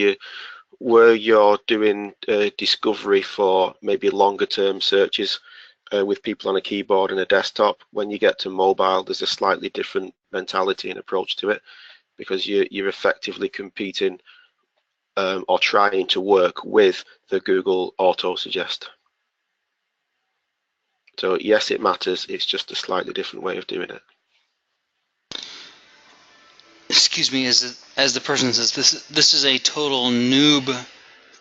where you're doing discovery for maybe longer term searches with people on a keyboard and a desktop, when you get to mobile, there's a slightly different mentality and approach to it, because you're effectively competing or trying to work with the Google auto suggest. So yes, it matters. It's just a slightly different way of doing it. Excuse me, as the person says, this is a total noob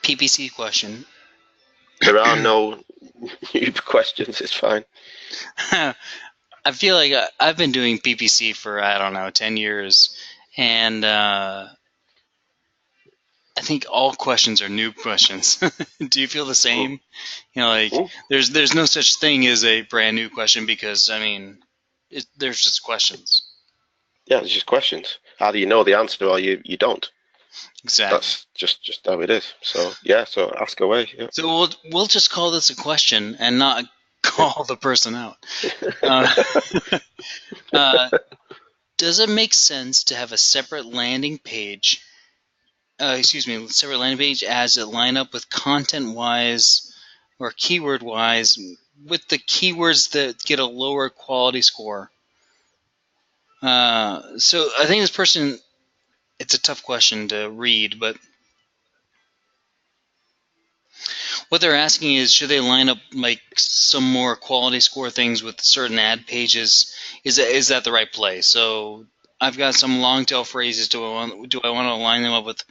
PPC question. There are no new questions. It's fine. I feel like I've been doing PPC for, I don't know, 10 years, and I think all questions are noob questions. Do you feel the same? Like there's no such thing as a brand new question, because I mean, there's just questions? Yeah, it's just questions. Either you know the answer or you don't. Exactly. That's just how it is. So yeah, so ask away. Yeah. So we'll just call this a question and not call the person out. Uh, does it make sense to have a separate landing page? Separate landing page as it line up with content-wise or keyword-wise with the keywords that get a lower quality score? So I think this person, it's a tough question to read, but what they're asking is, should they line up like some more quality score things with certain ad pages? Is that the right play? So I've got some long tail phrases. Do I want to line them up with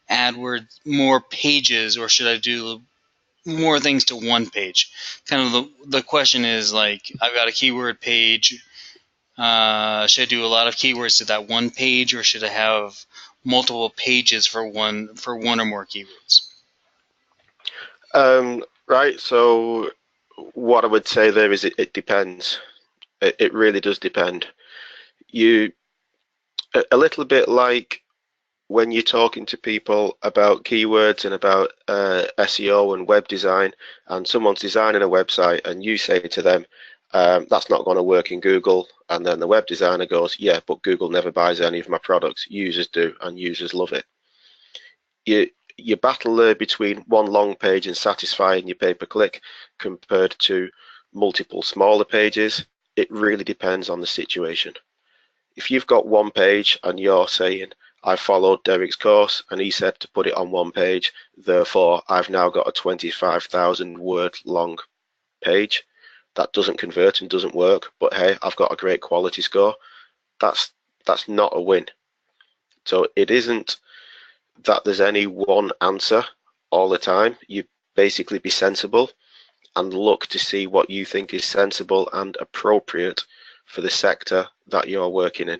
AdWords more pages, or should I do more things to one page? Kind of the question is like, I've got a keyword page. Should I do a lot of keywords to that one page, or should I have multiple pages for one or more keywords? Right. So what I would say there is it depends. It really does depend. A little bit like when you're talking to people about keywords and about SEO and web design, and someone's designing a website and you say to them, that's not going to work in Google, and then the web designer goes, yeah, but Google never buys any of my products. Users do, and users love it. You battle there between one long page and satisfying your pay-per-click compared to multiple smaller pages. It really depends on the situation. If you've got one page and you're saying, I followed Derek's course and he said to put it on one page, therefore I've now got a 25,000 word long page, that doesn't convert and doesn't work, but hey, I've got a great quality score. That's not a win. So it isn't that there's any one answer all the time. You basically be sensible and look to see what you think is sensible and appropriate for the sector that you're working in.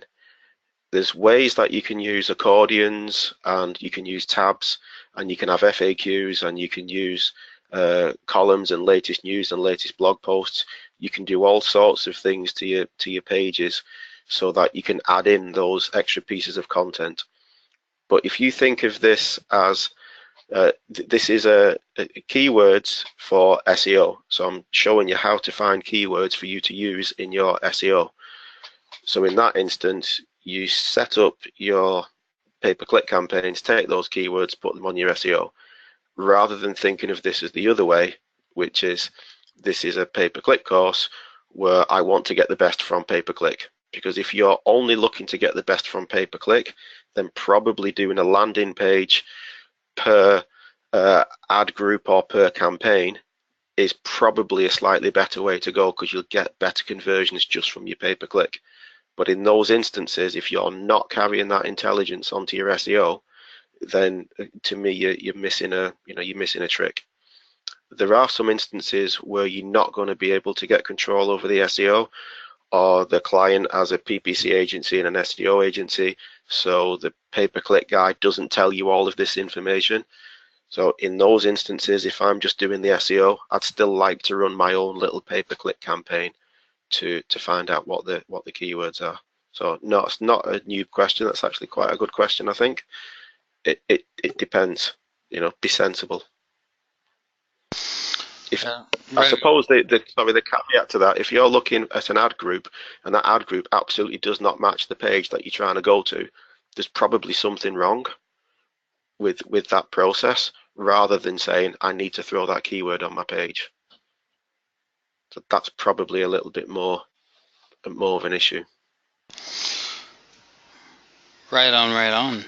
There's ways that you can use accordions and you can use tabs and you can have FAQs and you can use columns and latest news and latest blog posts. You can do all sorts of things to your pages so that you can add in those extra pieces of content. But if you think of this as this is a keywords for SEO, so I'm showing you how to find keywords for you to use in your SEO. So in that instance, you set up your pay-per-click campaigns, take those keywords, put them on your SEO, rather than thinking of this as the other way, which is this is a pay-per-click course where I want to get the best from pay-per-click. Because if you're only looking to get the best from pay-per-click, then probably doing a landing page per ad group or per campaign is probably a slightly better way to go, because you'll get better conversions just from your pay-per-click. But in those instances, if you're not carrying that intelligence onto your SEO, then to me you're missing a trick. There are some instances where you're not going to be able to get control over the SEO, or the client has a PPC agency and an SEO agency, so the pay-per-click guy doesn't tell you all of this information. So in those instances, if I'm just doing the SEO, I'd still like to run my own little pay-per-click campaign to find out what the keywords are. So no, it's not a new question. That's actually quite a good question, I think. It depends. Be sensible. I suppose the caveat to that, if you're looking at an ad group and that ad group absolutely does not match the page that you're trying to go to, there's probably something wrong with that process, rather than saying I need to throw that keyword on my page. So that's probably a little bit more of an issue. Right on, right on.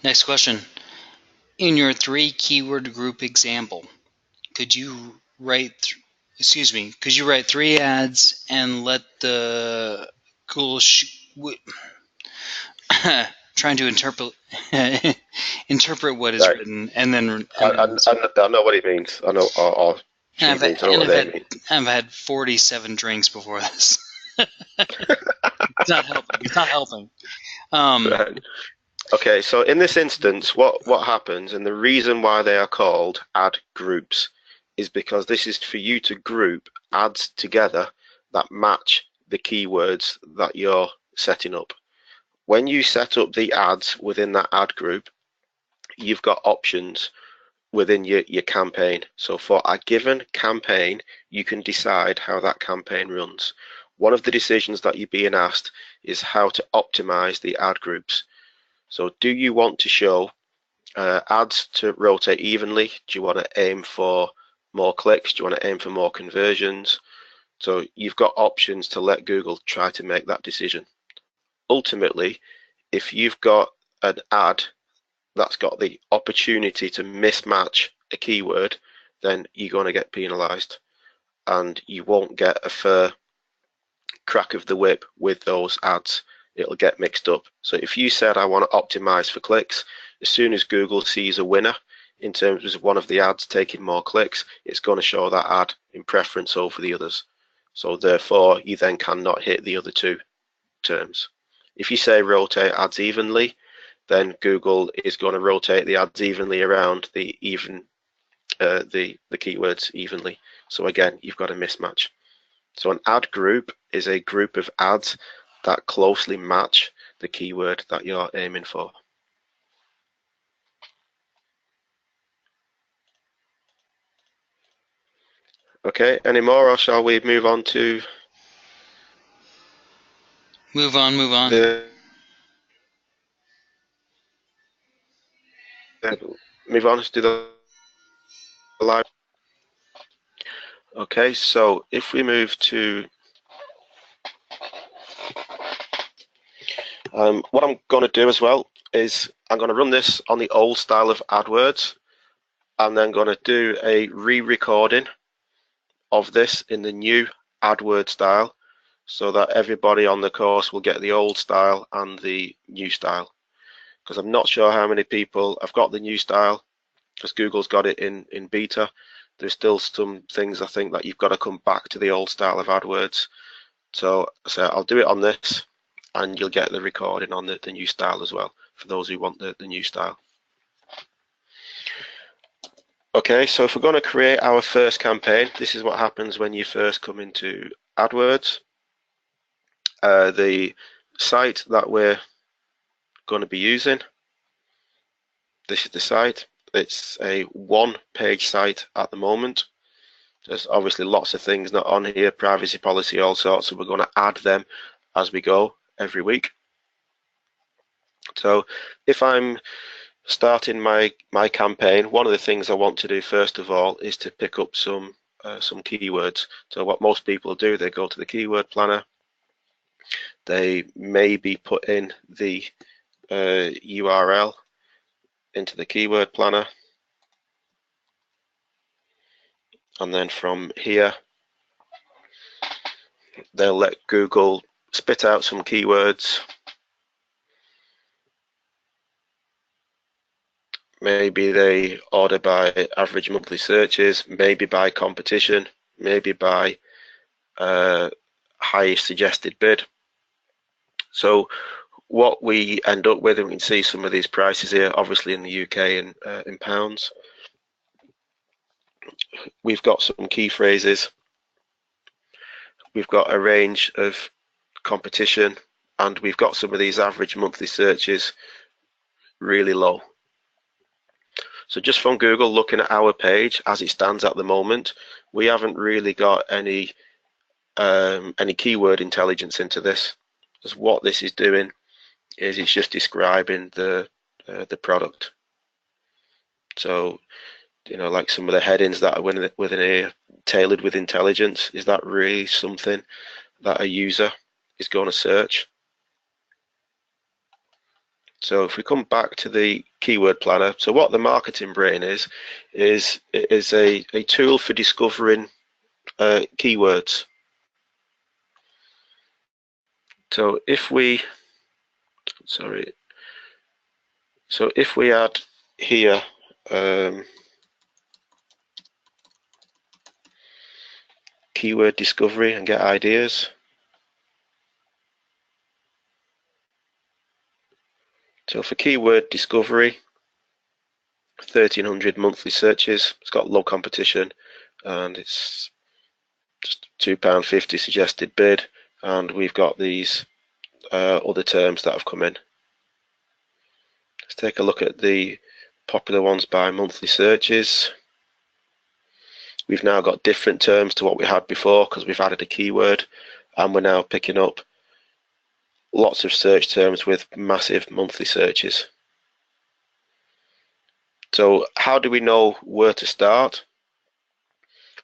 Next question. In your 3 keyword group example, could you write 3 ads and let the trying to interpret what is written, and then I know what it means. I know, or I've had 47 drinks before this. It's not helping. Right. Okay, so in this instance, what happens, and the reason why they are called ad groups, is because this is for you to group ads together that match the keywords that you're setting up. When you set up the ads within that ad group, you've got options within your campaign. So for a given campaign, you can decide how that campaign runs. One of the decisions that you're being asked is how to optimize the ad groups. So do you want to show ads to rotate evenly? Do you want to aim for more clicks? Do you want to aim for more conversions? So you've got options to let Google try to make that decision. Ultimately, if you've got an ad that's got the opportunity to mismatch a keyword, then you're going to get penalized and you won't get a fair crack of the whip with those ads. It'll get mixed up. So if you said I want to optimize for clicks, as soon as Google sees a winner in terms of one of the ads taking more clicks, it's going to show that ad in preference over the others. So therefore you then cannot hit the other two terms. If you say rotate ads evenly, then Google is going to rotate the ads evenly around the keywords evenly. So again, you've got a mismatch. So an ad group is a group of ads that closely match the keyword that you're aiming for. Okay, any more, or shall we move on to Move on. move on, let's do the live. Okay, so if we move to what I'm going to do as well is I'm going to run this on the old style of AdWords. I'm then going to do a re-recording of this in the new AdWords style so that everybody on the course will get the old style and the new style. Because I'm not sure how many people have got the new style, because Google's got it in beta. There's still some things I think that you've got to come back to the old style of AdWords. So I'll do it on this and you'll get the recording on the new style as well for those who want the new style. Okay, so if we're going to create our first campaign, this is what happens when you first come into AdWords. The site that we're going to be using, this is the site. It's a one-page site at the moment. There's obviously lots of things not on here, privacy policy, all sorts, so we're going to add them as we go every week. So if I'm starting my campaign, one of the things I want to do first of all is to pick up some keywords. So what most people do, they go to the keyword planner, they maybe put in the URL into the keyword planner, and then from here they'll let Google spit out some keywords. Maybe they order by average monthly searches, maybe by competition, maybe by highest suggested bid. So what we end up with, and we can see some of these prices here, obviously in the UK in pounds. We've got some key phrases. We've got a range of competition, and we've got some of these average monthly searches really low. So just from Google looking at our page as it stands at the moment, we haven't really got any keyword intelligence into this. Because what this is doing is it's just describing the product. So, you know, like some of the headings that are within here, tailored with intelligence, is that really something that a user is going to search? So if we come back to the keyword planner, so what the marketing brain is a tool for discovering keywords. So if we, add here keyword discovery and get ideas. So for keyword discovery, 1,300 monthly searches. It's got low competition and it's just £2.50 suggested bid. and we've got these other terms that have come in. Let's take a look at the popular ones by monthly searches. We've now got different terms to what we had before because we've added a keyword, and we're now picking up lots of search terms with massive monthly searches. So how do we know where to start?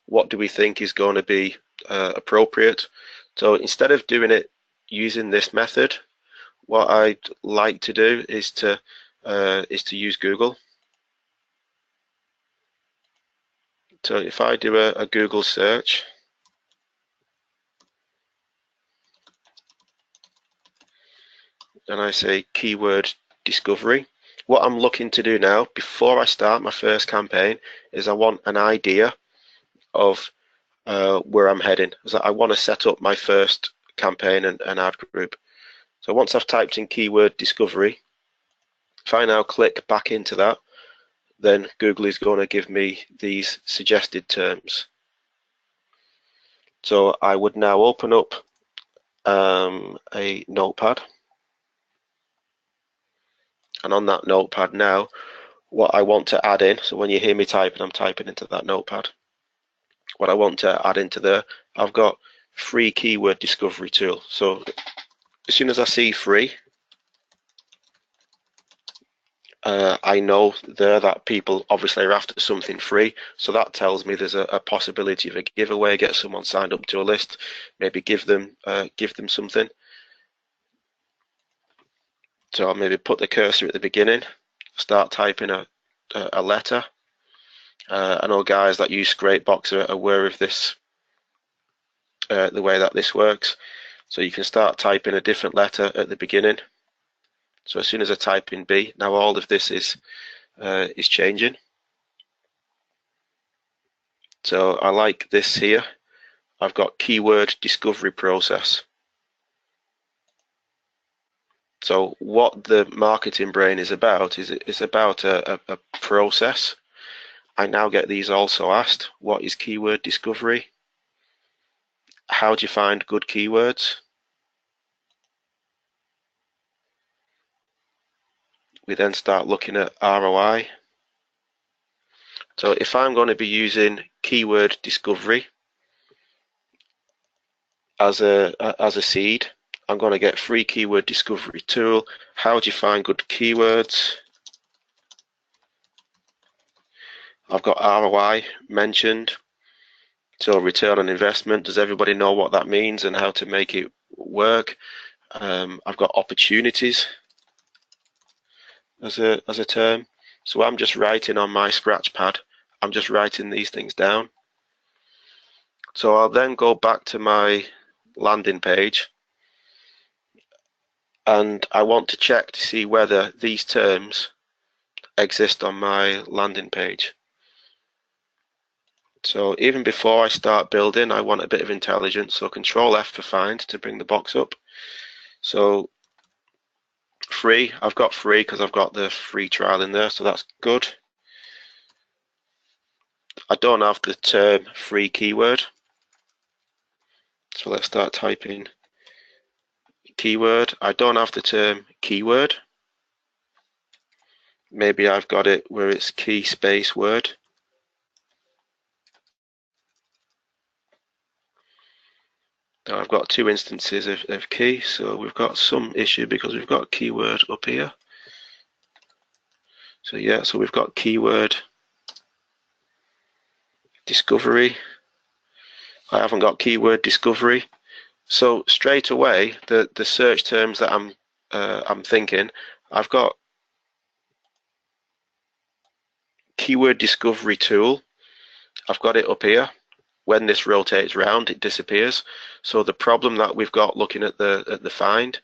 What do we think is going to be appropriate? So instead of doing it using this method, what I'd like to do is to use Google. So if I do a Google search, and I say keyword discovery, what I'm looking to do now, before I start my first campaign, is I want an idea of where I'm heading. So I want to set up my first campaign and ad group. So once I've typed in keyword discovery, if I now click back into that, then Google is going to give me these suggested terms. So I would now open up a notepad, and on that notepad now, what I want to add in, so when you hear me typing, I'm typing into that notepad. What I want to add into there, I've got free keyword discovery tool. So as soon as I see free, I know there that people obviously are after something free, so that tells me there's a possibility of a giveaway, get someone signed up to a list, maybe give them something. So I'll maybe put the cursor at the beginning, start typing a letter. I know guys that use Scrapebox are aware of this, the way that this works. So you can start typing a different letter at the beginning. So as soon as I type in B, now all of this is changing. So I like this here. I've got keyword discovery process. So what the marketing brain is about is about a process. I now get these also asked. What is keyword discovery? How do you find good keywords? We then start looking at ROI. So if I'm going to be using keyword discovery as a seed, I'm going to get free keyword discovery tool. How do you find good keywords? I've got ROI mentioned. So return on investment. Does everybody know what that means and how to make it work? I've got opportunities as a term. So I'm just writing on my scratch pad. I'm just writing these things down. So I'll then go back to my landing page, and I want to check to see whether these terms exist on my landing page. So even before I start building, I want a bit of intelligence. So Control F for find to bring the box up. So free, I've got free because I've got the free trial in there, so that's good. I don't have the term free keyword. So let's start typing keyword. I don't have the term keyword. Maybe I've got it where it's key space word. Now I've got two instances of key, so we've got some issue because we've got keyword up here. So yeah, so we've got keyword discovery. I haven't got keyword discovery. So straight away, the search terms that I'm thinking, I've got keyword discovery tool. I've got it up here. When this rotates round, it disappears. So the problem that we've got looking at the find,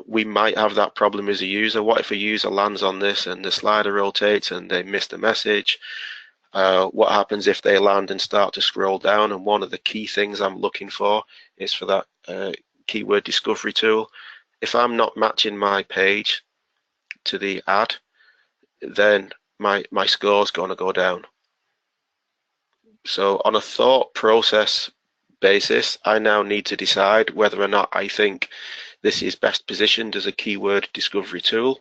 we might have that problem as a user. What if a user lands on this and the slider rotates and they miss the message? What happens if they land and start to scroll down? And one of the key things I'm looking for is for that keyword discovery tool. If I'm not matching my page to the ad, then my score's going to go down. So on a thought process basis, I now need to decide whether or not I think this is best positioned as a keyword discovery tool,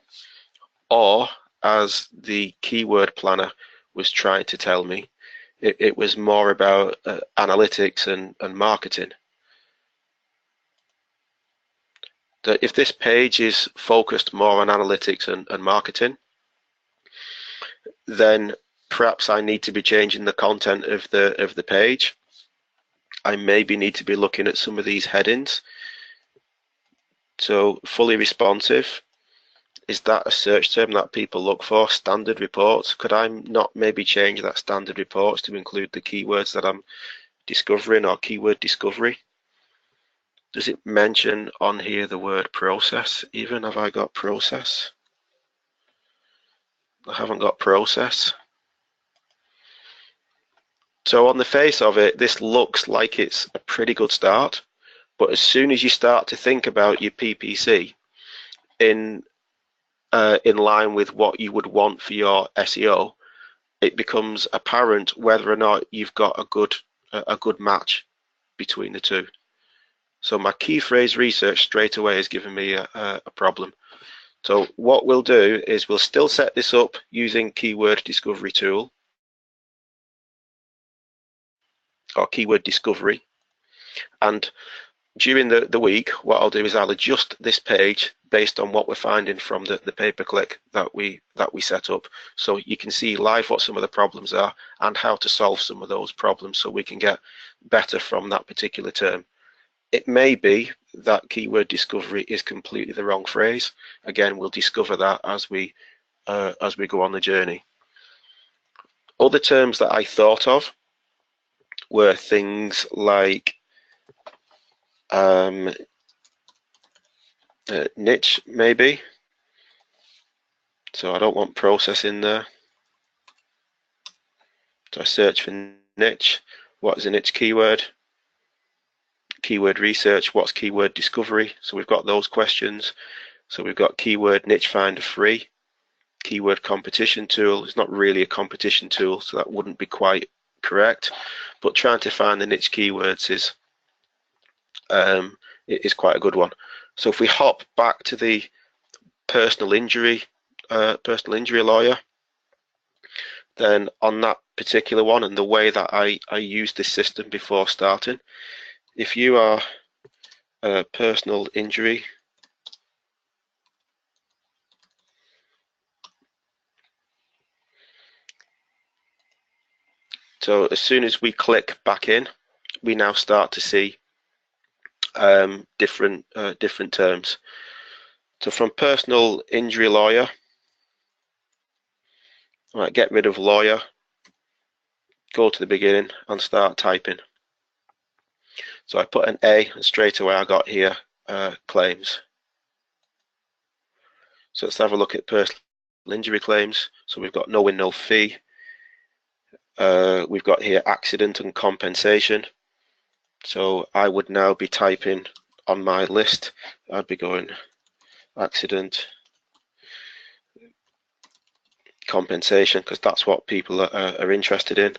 or as the keyword planner was trying to tell me, it was more about analytics and marketing. That if this page is focused more on analytics and marketing, then perhaps I need to be changing the content of the page. I maybe need to be looking at some of these headings. So fully responsive, is that a search term that people look for? Standard reports, could I not maybe change that standard reports to include the keywords that I'm discovering, or keyword discovery? Does it mention on here the word process even? Have I got process? I haven't got process. So on the face of it, this looks like it's a pretty good start, but as soon as you start to think about your PPC in line with what you would want for your SEO, it becomes apparent whether or not you've got a good match between the two. So my key phrase research straight away has given me a problem. So what we'll do is we'll still set this up using keyword discovery tool, or keyword discovery, and during the week, what I'll do is I'll adjust this page based on what we're finding from the pay-per-click that we set up, so you can see live what some of the problems are and how to solve some of those problems so we can get better from that particular term. It may be that keyword discovery is completely the wrong phrase. Again, we'll discover that as we go on the journey. Other terms that I thought of were things like niche, maybe. So I don't want process in there. So I search for niche. What is a niche keyword? Keyword research. What's keyword discovery? So we've got those questions. So we've got keyword niche finder free. Keyword competition tool. It's not really a competition tool, so that wouldn't be quite correct. But trying to find the niche keywords is quite a good one. So if we hop back to the personal injury lawyer, then on that particular one, and the way that I used this system before starting, if you are a personal injury, so as soon as we click back in, we now start to see different terms. So from personal injury lawyer, I might get rid of lawyer, go to the beginning and start typing. So I put an A and straight away I got here claims. So let's have a look at personal injury claims. So we've got no win, no fee. We've got here accident and compensation. So I would now be typing on my list, I'd be going accident, compensation, because that's what people are interested in.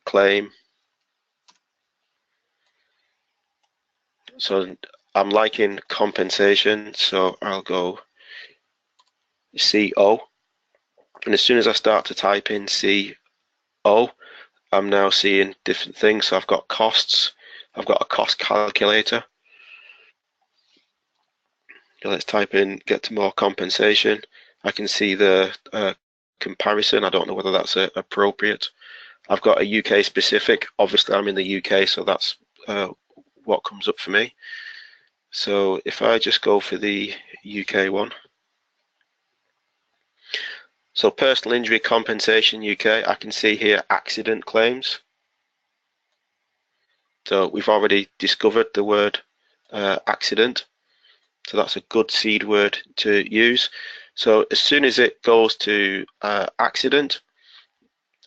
Claim. So I'm liking compensation, so I'll go CO. And as soon as I start to type in CO, I'm now seeing different things. So I've got costs, I've got a cost calculator. Let's type in get to more compensation. I can see the comparison. I don't know whether that's appropriate. I've got a UK specific. Obviously I'm in the UK, so that's what comes up for me. So if I just go for the UK one, so personal injury compensation UK, I can see here accident claims. So we've already discovered the word accident. So that's a good seed word to use. So as soon as it goes to accident,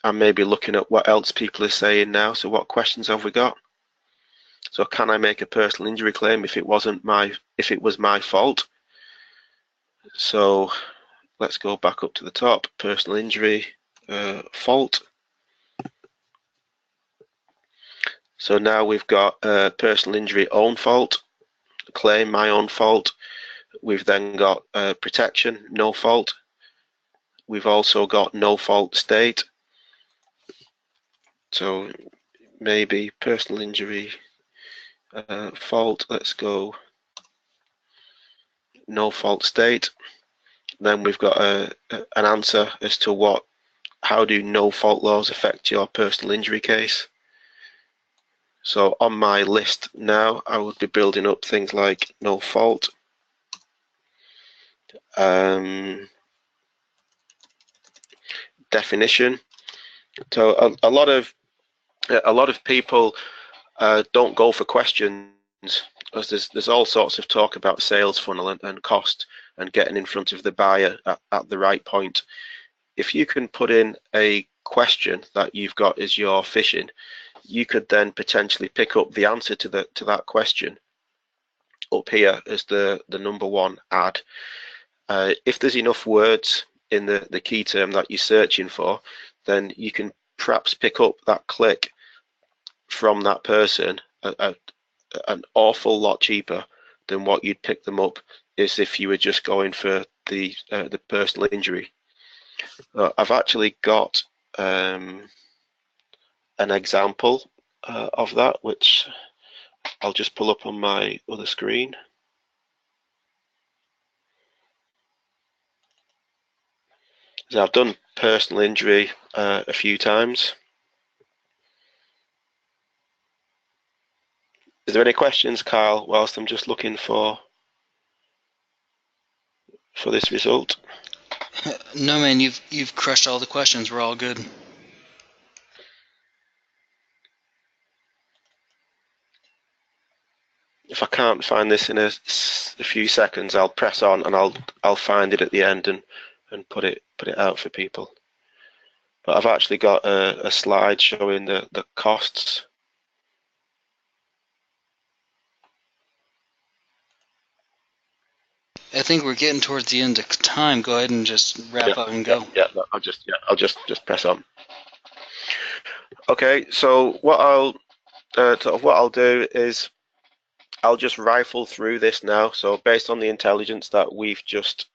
I'm maybe looking at what else people are saying now. So what questions have we got? So can I make a personal injury claim if it was my fault? So let's go back up to the top, personal injury fault. So now we've got personal injury own fault, claim my own fault. We've then got protection, no fault. We've also got no fault state. So maybe personal injury fault, let's go no fault state. Then we've got an answer as to how do no fault laws affect your personal injury case. So on my list now, I would be building up things like no fault, definition. So a lot of people don't go for questions, because there's all sorts of talk about sales funnel and cost and getting in front of the buyer at the right point. If you can put in a question that you've got as your fishing, you could then potentially pick up the answer to that question up here as the number one ad. If there's enough words in the key term that you're searching for, then you can perhaps pick up that click from that person an awful lot cheaper than what you'd pick them up is if you were just going for the personal injury. I've actually got an example of that, which I'll just pull up on my other screen. So I've done personal injury a few times. Is there any questions, Kyle, whilst I'm just looking for this result? No, man, you've crushed all the questions. We're all good. If I can't find this in a few seconds, I'll press on and I'll find it at the end and put it out for people. But I've actually got a slide showing the costs. I think we're getting towards the end of time. Go ahead and just wrap up and go. Yeah, I'll just press on. Okay, so what I'll do is I'll just rifle through this now. So based on the intelligence that we've just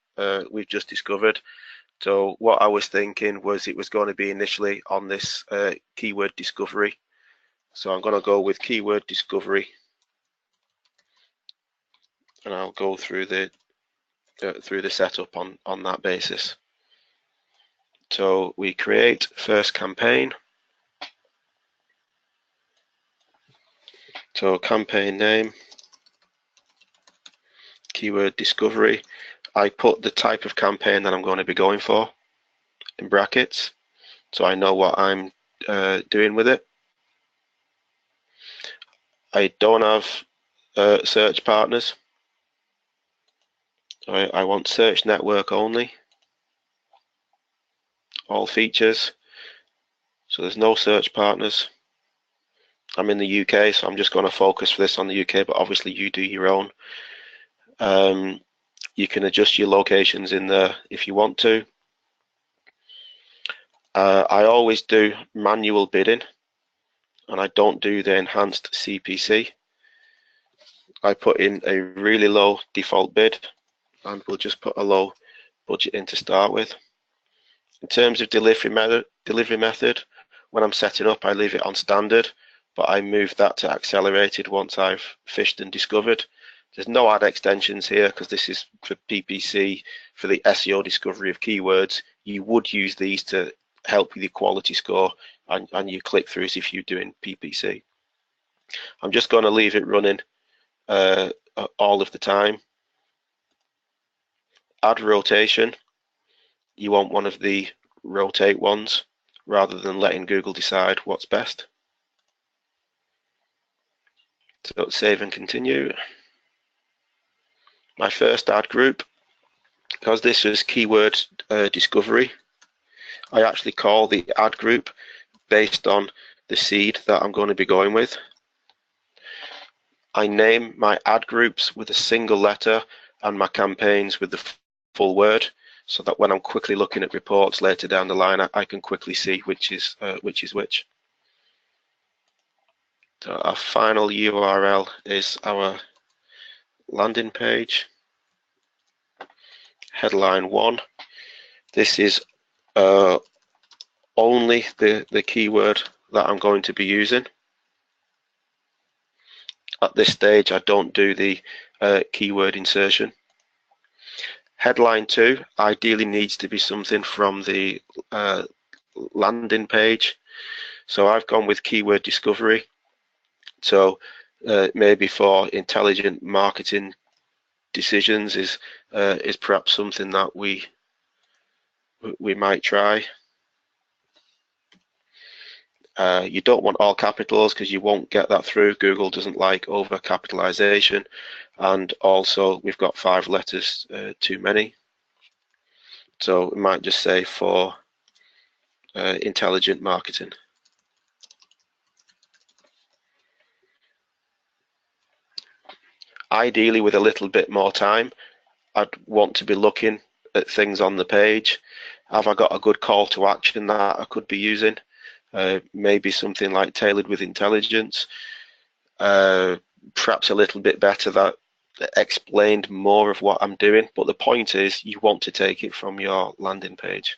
discovered, so what I was thinking was it was going to be initially on this keyword discovery. So I'm going to go with keyword discovery, and I'll go through the setup on that basis. So we create first campaign. So campaign name, keyword discovery. I put the type of campaign that I'm going to be going for in brackets, so I know what I'm doing with it. I don't have search partners. I want search network only. All features. So there's no search partners. I'm in the UK, so I'm just going to focus for this on the UK, but obviously you do your own. You can adjust your locations in there if you want to. I always do manual bidding, and I don't do the enhanced CPC. I put in a really low default bid, and we'll just put a low budget in to start with. In terms of delivery method, when I'm setting up, I leave it on standard, but I move that to accelerated once I've fished and discovered. There's no ad extensions here because this is for PPC, for the SEO discovery of keywords. You would use these to help with your quality score and your click-throughs if you're doing PPC. I'm just going to leave it running all of the time. Ad rotation. You want one of the rotate ones rather than letting Google decide what's best. So save and continue. My first ad group, because this is keyword discovery, I actually call the ad group based on the seed that I'm going to be going with. I name my ad groups with a single letter and my campaigns with the full word, so that when I'm quickly looking at reports later down the line, I can quickly see which is which. So our final URL is our landing page, headline 1. This is only the keyword that I'm going to be using. At this stage, I don't do the keyword insertion. Headline 2 ideally needs to be something from the landing page. So I've gone with keyword discovery. So maybe for intelligent marketing decisions is perhaps something that we might try. You don't want all capitals because you won't get that through. Google doesn't like over capitalization, and also we've got 5 letters too many. So we might just say for intelligent marketing. Ideally, with a little bit more time, I'd want to be looking at things on the page. Have I got a good call to action that I could be using? Maybe something like tailored with intelligence. Perhaps a little bit better that explained more of what I'm doing, but the point is you want to take it from your landing page.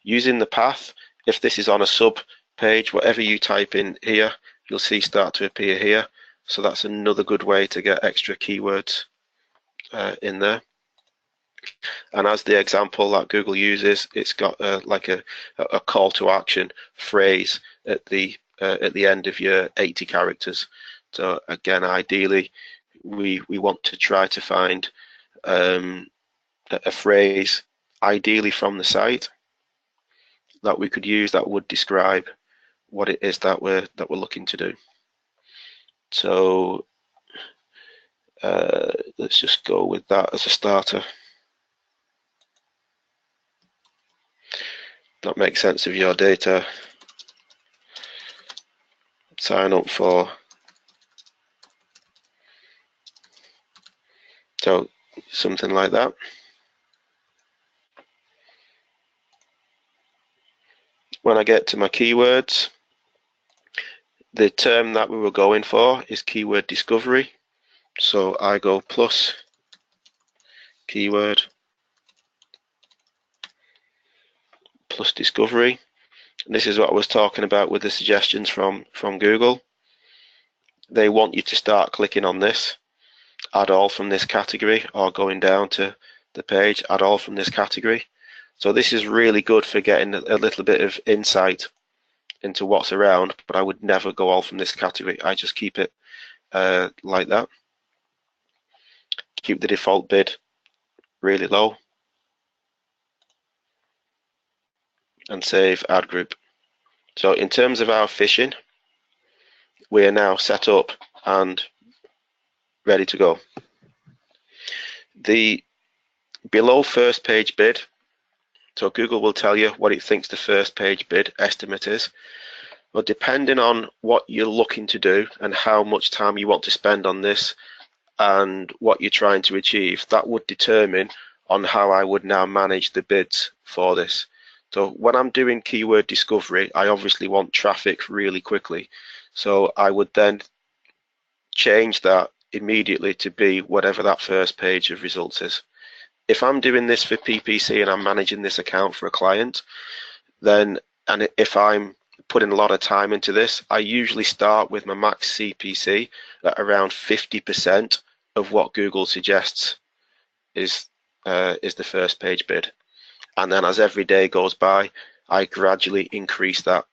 Using the path, if this is on a sub page, whatever you type in here, you'll see start to appear here. So that's another good way to get extra keywords in there. And as the example that Google uses, it's got like a call to action phrase at the end of your 80 characters. So again, ideally, we want to try to find a phrase, ideally from the site, that we could use that would describe what it is that we're looking to do. So let's just go with that as a starter. That makes sense of your data. Sign up for. So something like that. When I get to my keywords, the term that we were going for is keyword discovery. So I go plus keyword plus discovery. And this is what I was talking about with the suggestions from Google. They want you to start clicking on this, add all from this category, or going down to the page, add all from this category. So this is really good for getting a little bit of insight into what's around, but I would never go all from this category. I just keep it like that. Keep the default bid really low and save ad group. So in terms of our fishing, we are now set up and ready to go. The below first page bid, so Google will tell you what it thinks the first page bid estimate is. But depending on what you're looking to do and how much time you want to spend on this and what you're trying to achieve, that would determine on how I would now manage the bids for this. So when I'm doing keyword discovery, I obviously want traffic really quickly. So I would then change that immediately to be whatever that first page of results is. If I'm doing this for PPC and I'm managing this account for a client, then, and if I'm putting a lot of time into this, I usually start with my max CPC at around 50% of what Google suggests is the first page bid. And then as every day goes by, I gradually increase that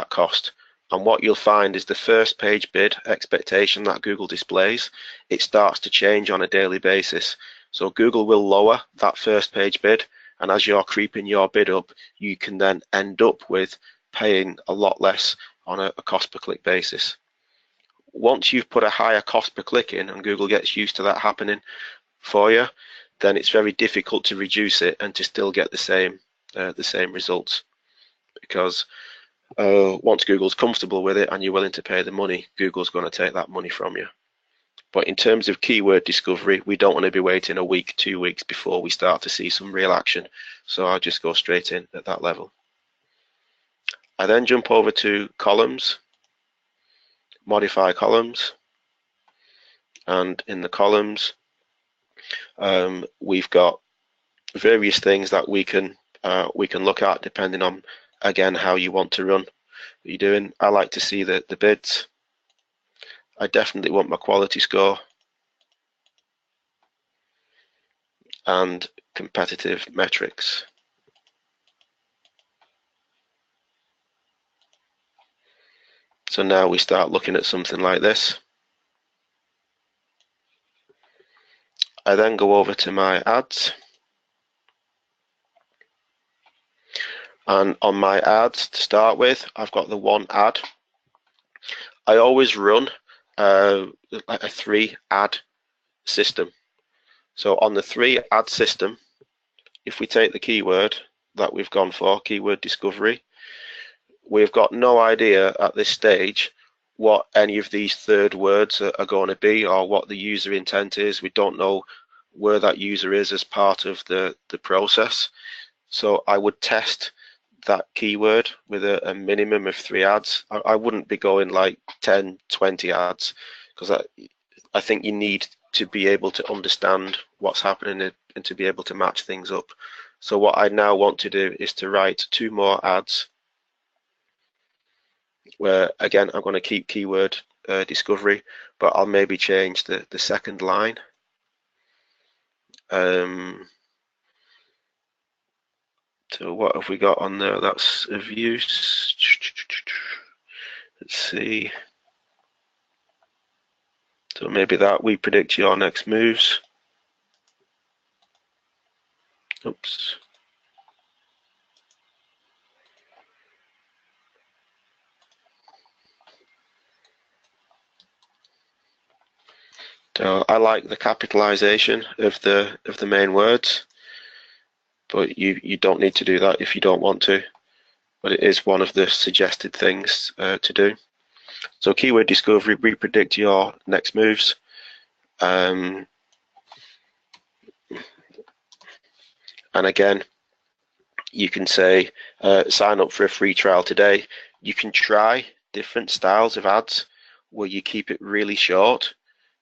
cost. And what you'll find is the first page bid expectation that Google displays, it starts to change on a daily basis. So Google will lower that first page bid, and as you're creeping your bid up, you can then end up with paying a lot less on a cost per click basis. Once you've put a higher cost per click in and Google gets used to that happening for you, then it's very difficult to reduce it and to still get the same results, because once Google's comfortable with it and you're willing to pay the money, Google's going to take that money from you. But in terms of keyword discovery, we don't want to be waiting a week, 2 weeks before we start to see some real action. So I'll just go straight in at that level. I then jump over to columns. modify columns, and in the columns we've got various things that we can look at depending on, again, how you want to run what you're doing. I like to see the bids. I definitely want my quality score and competitive metrics. So now we start looking at something like this. I then go over to my ads, and on my ads to start with, I've got the one ad. I always run a 3-ad system. So on the 3-ad system, if we take the keyword that we've gone for, keyword discovery, we've got no idea at this stage what any of these third words are going to be, or what the user intent is. We don't know where that user is as part of the process. So I would test that keyword with a minimum of 3 ads. I wouldn't be going like 10, 20 ads, because I think you need to be able to understand what's happening and to be able to match things up. So what I now want to do is to write 2 more ads where, again, I'm going to keep keyword discovery, but I'll maybe change the second line. So what have we got on there? That's of use. Let's see. So maybe that we predict your next moves. Oops. So I like the capitalization of the main words, but you don't need to do that if you don't want to. But it is one of the suggested things to do. So keyword discovery, we predict your next moves. And again, you can say sign up for a free trial today. You can try different styles of ads where you keep it really short.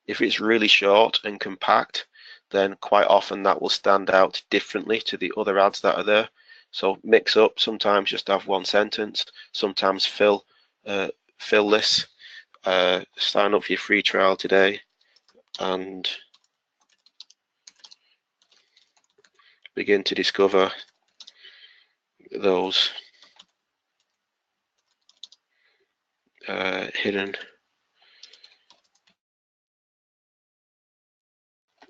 If it's really short and compact, then quite often that will stand out differently to the other ads that are there. So mix up, sometimes just have 1 sentence, sometimes fill this. Sign up for your free trial today and begin to discover those hidden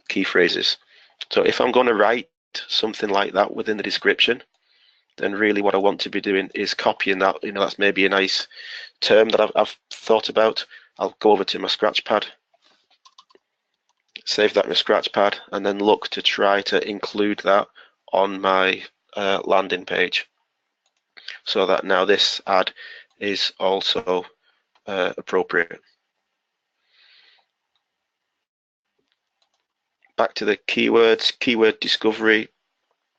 key phrases. So if I'm going to write something like that within the description, then really what I want to be doing is copying that. That's maybe a nice term that I've thought about. I'll go over to my Scratchpad, save that in my Scratchpad, and then look to try to include that on my landing page, so that now this ad is also appropriate. Back to the keywords, keyword discovery.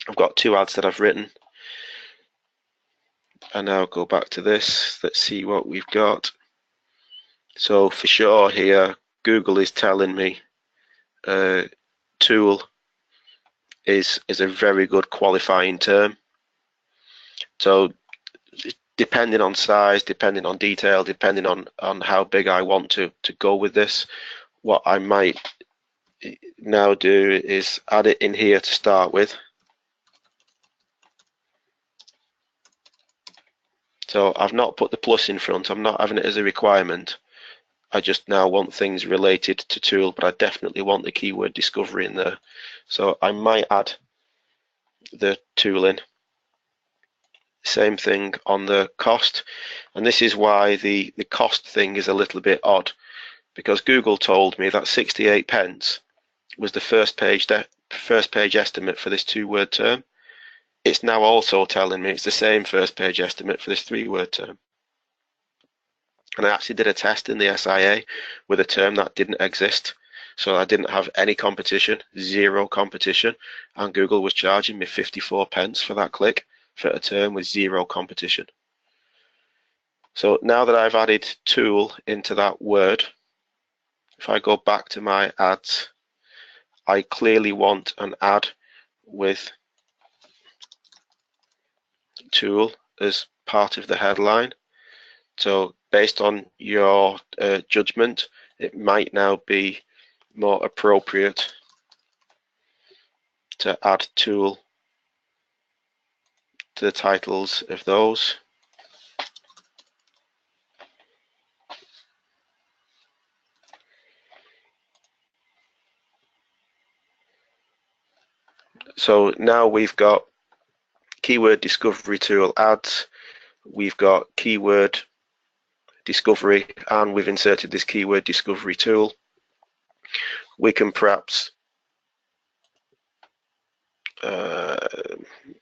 I've got 2 ads that I've written. And now go back to this. Let's see what we've got. So for sure here, Google is telling me tool is a very good qualifying term. So depending on size, depending on detail, depending on how big I want to go with this, what I might now do is add it in here to start with. So I've not put the plus in front, I'm not having it as a requirement. I just now want things related to tool, but I definitely want the keyword discovery in there. So I might add the tool in. Same thing on the cost. And this is why the cost thing is a little bit odd, because Google told me that 68 pence was the first page estimate for this 2-word term. It's now also telling me it's the same first page estimate for this 3-word term. And I actually did a test in the SIA with a term that didn't exist. So I didn't have any competition, 0 competition, and Google was charging me 54 pence for that click for a term with 0 competition. So now that I've added tool into that word, if I go back to my ads, I clearly want an ad with tool as part of the headline. So based on your judgment, it might now be more appropriate to add tool to the titles of those. So now we've got keyword discovery tool ads, we've got keyword discovery, and we've inserted this keyword discovery tool. We can perhaps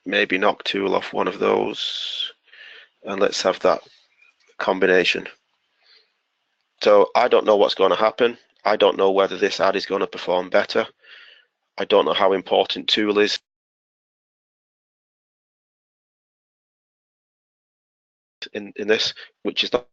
maybe knock tool off one of those, and let's have that combination. So I don't know what's going to happen. I don't know whether this ad is going to perform better. I don't know how important tool is in this, which is not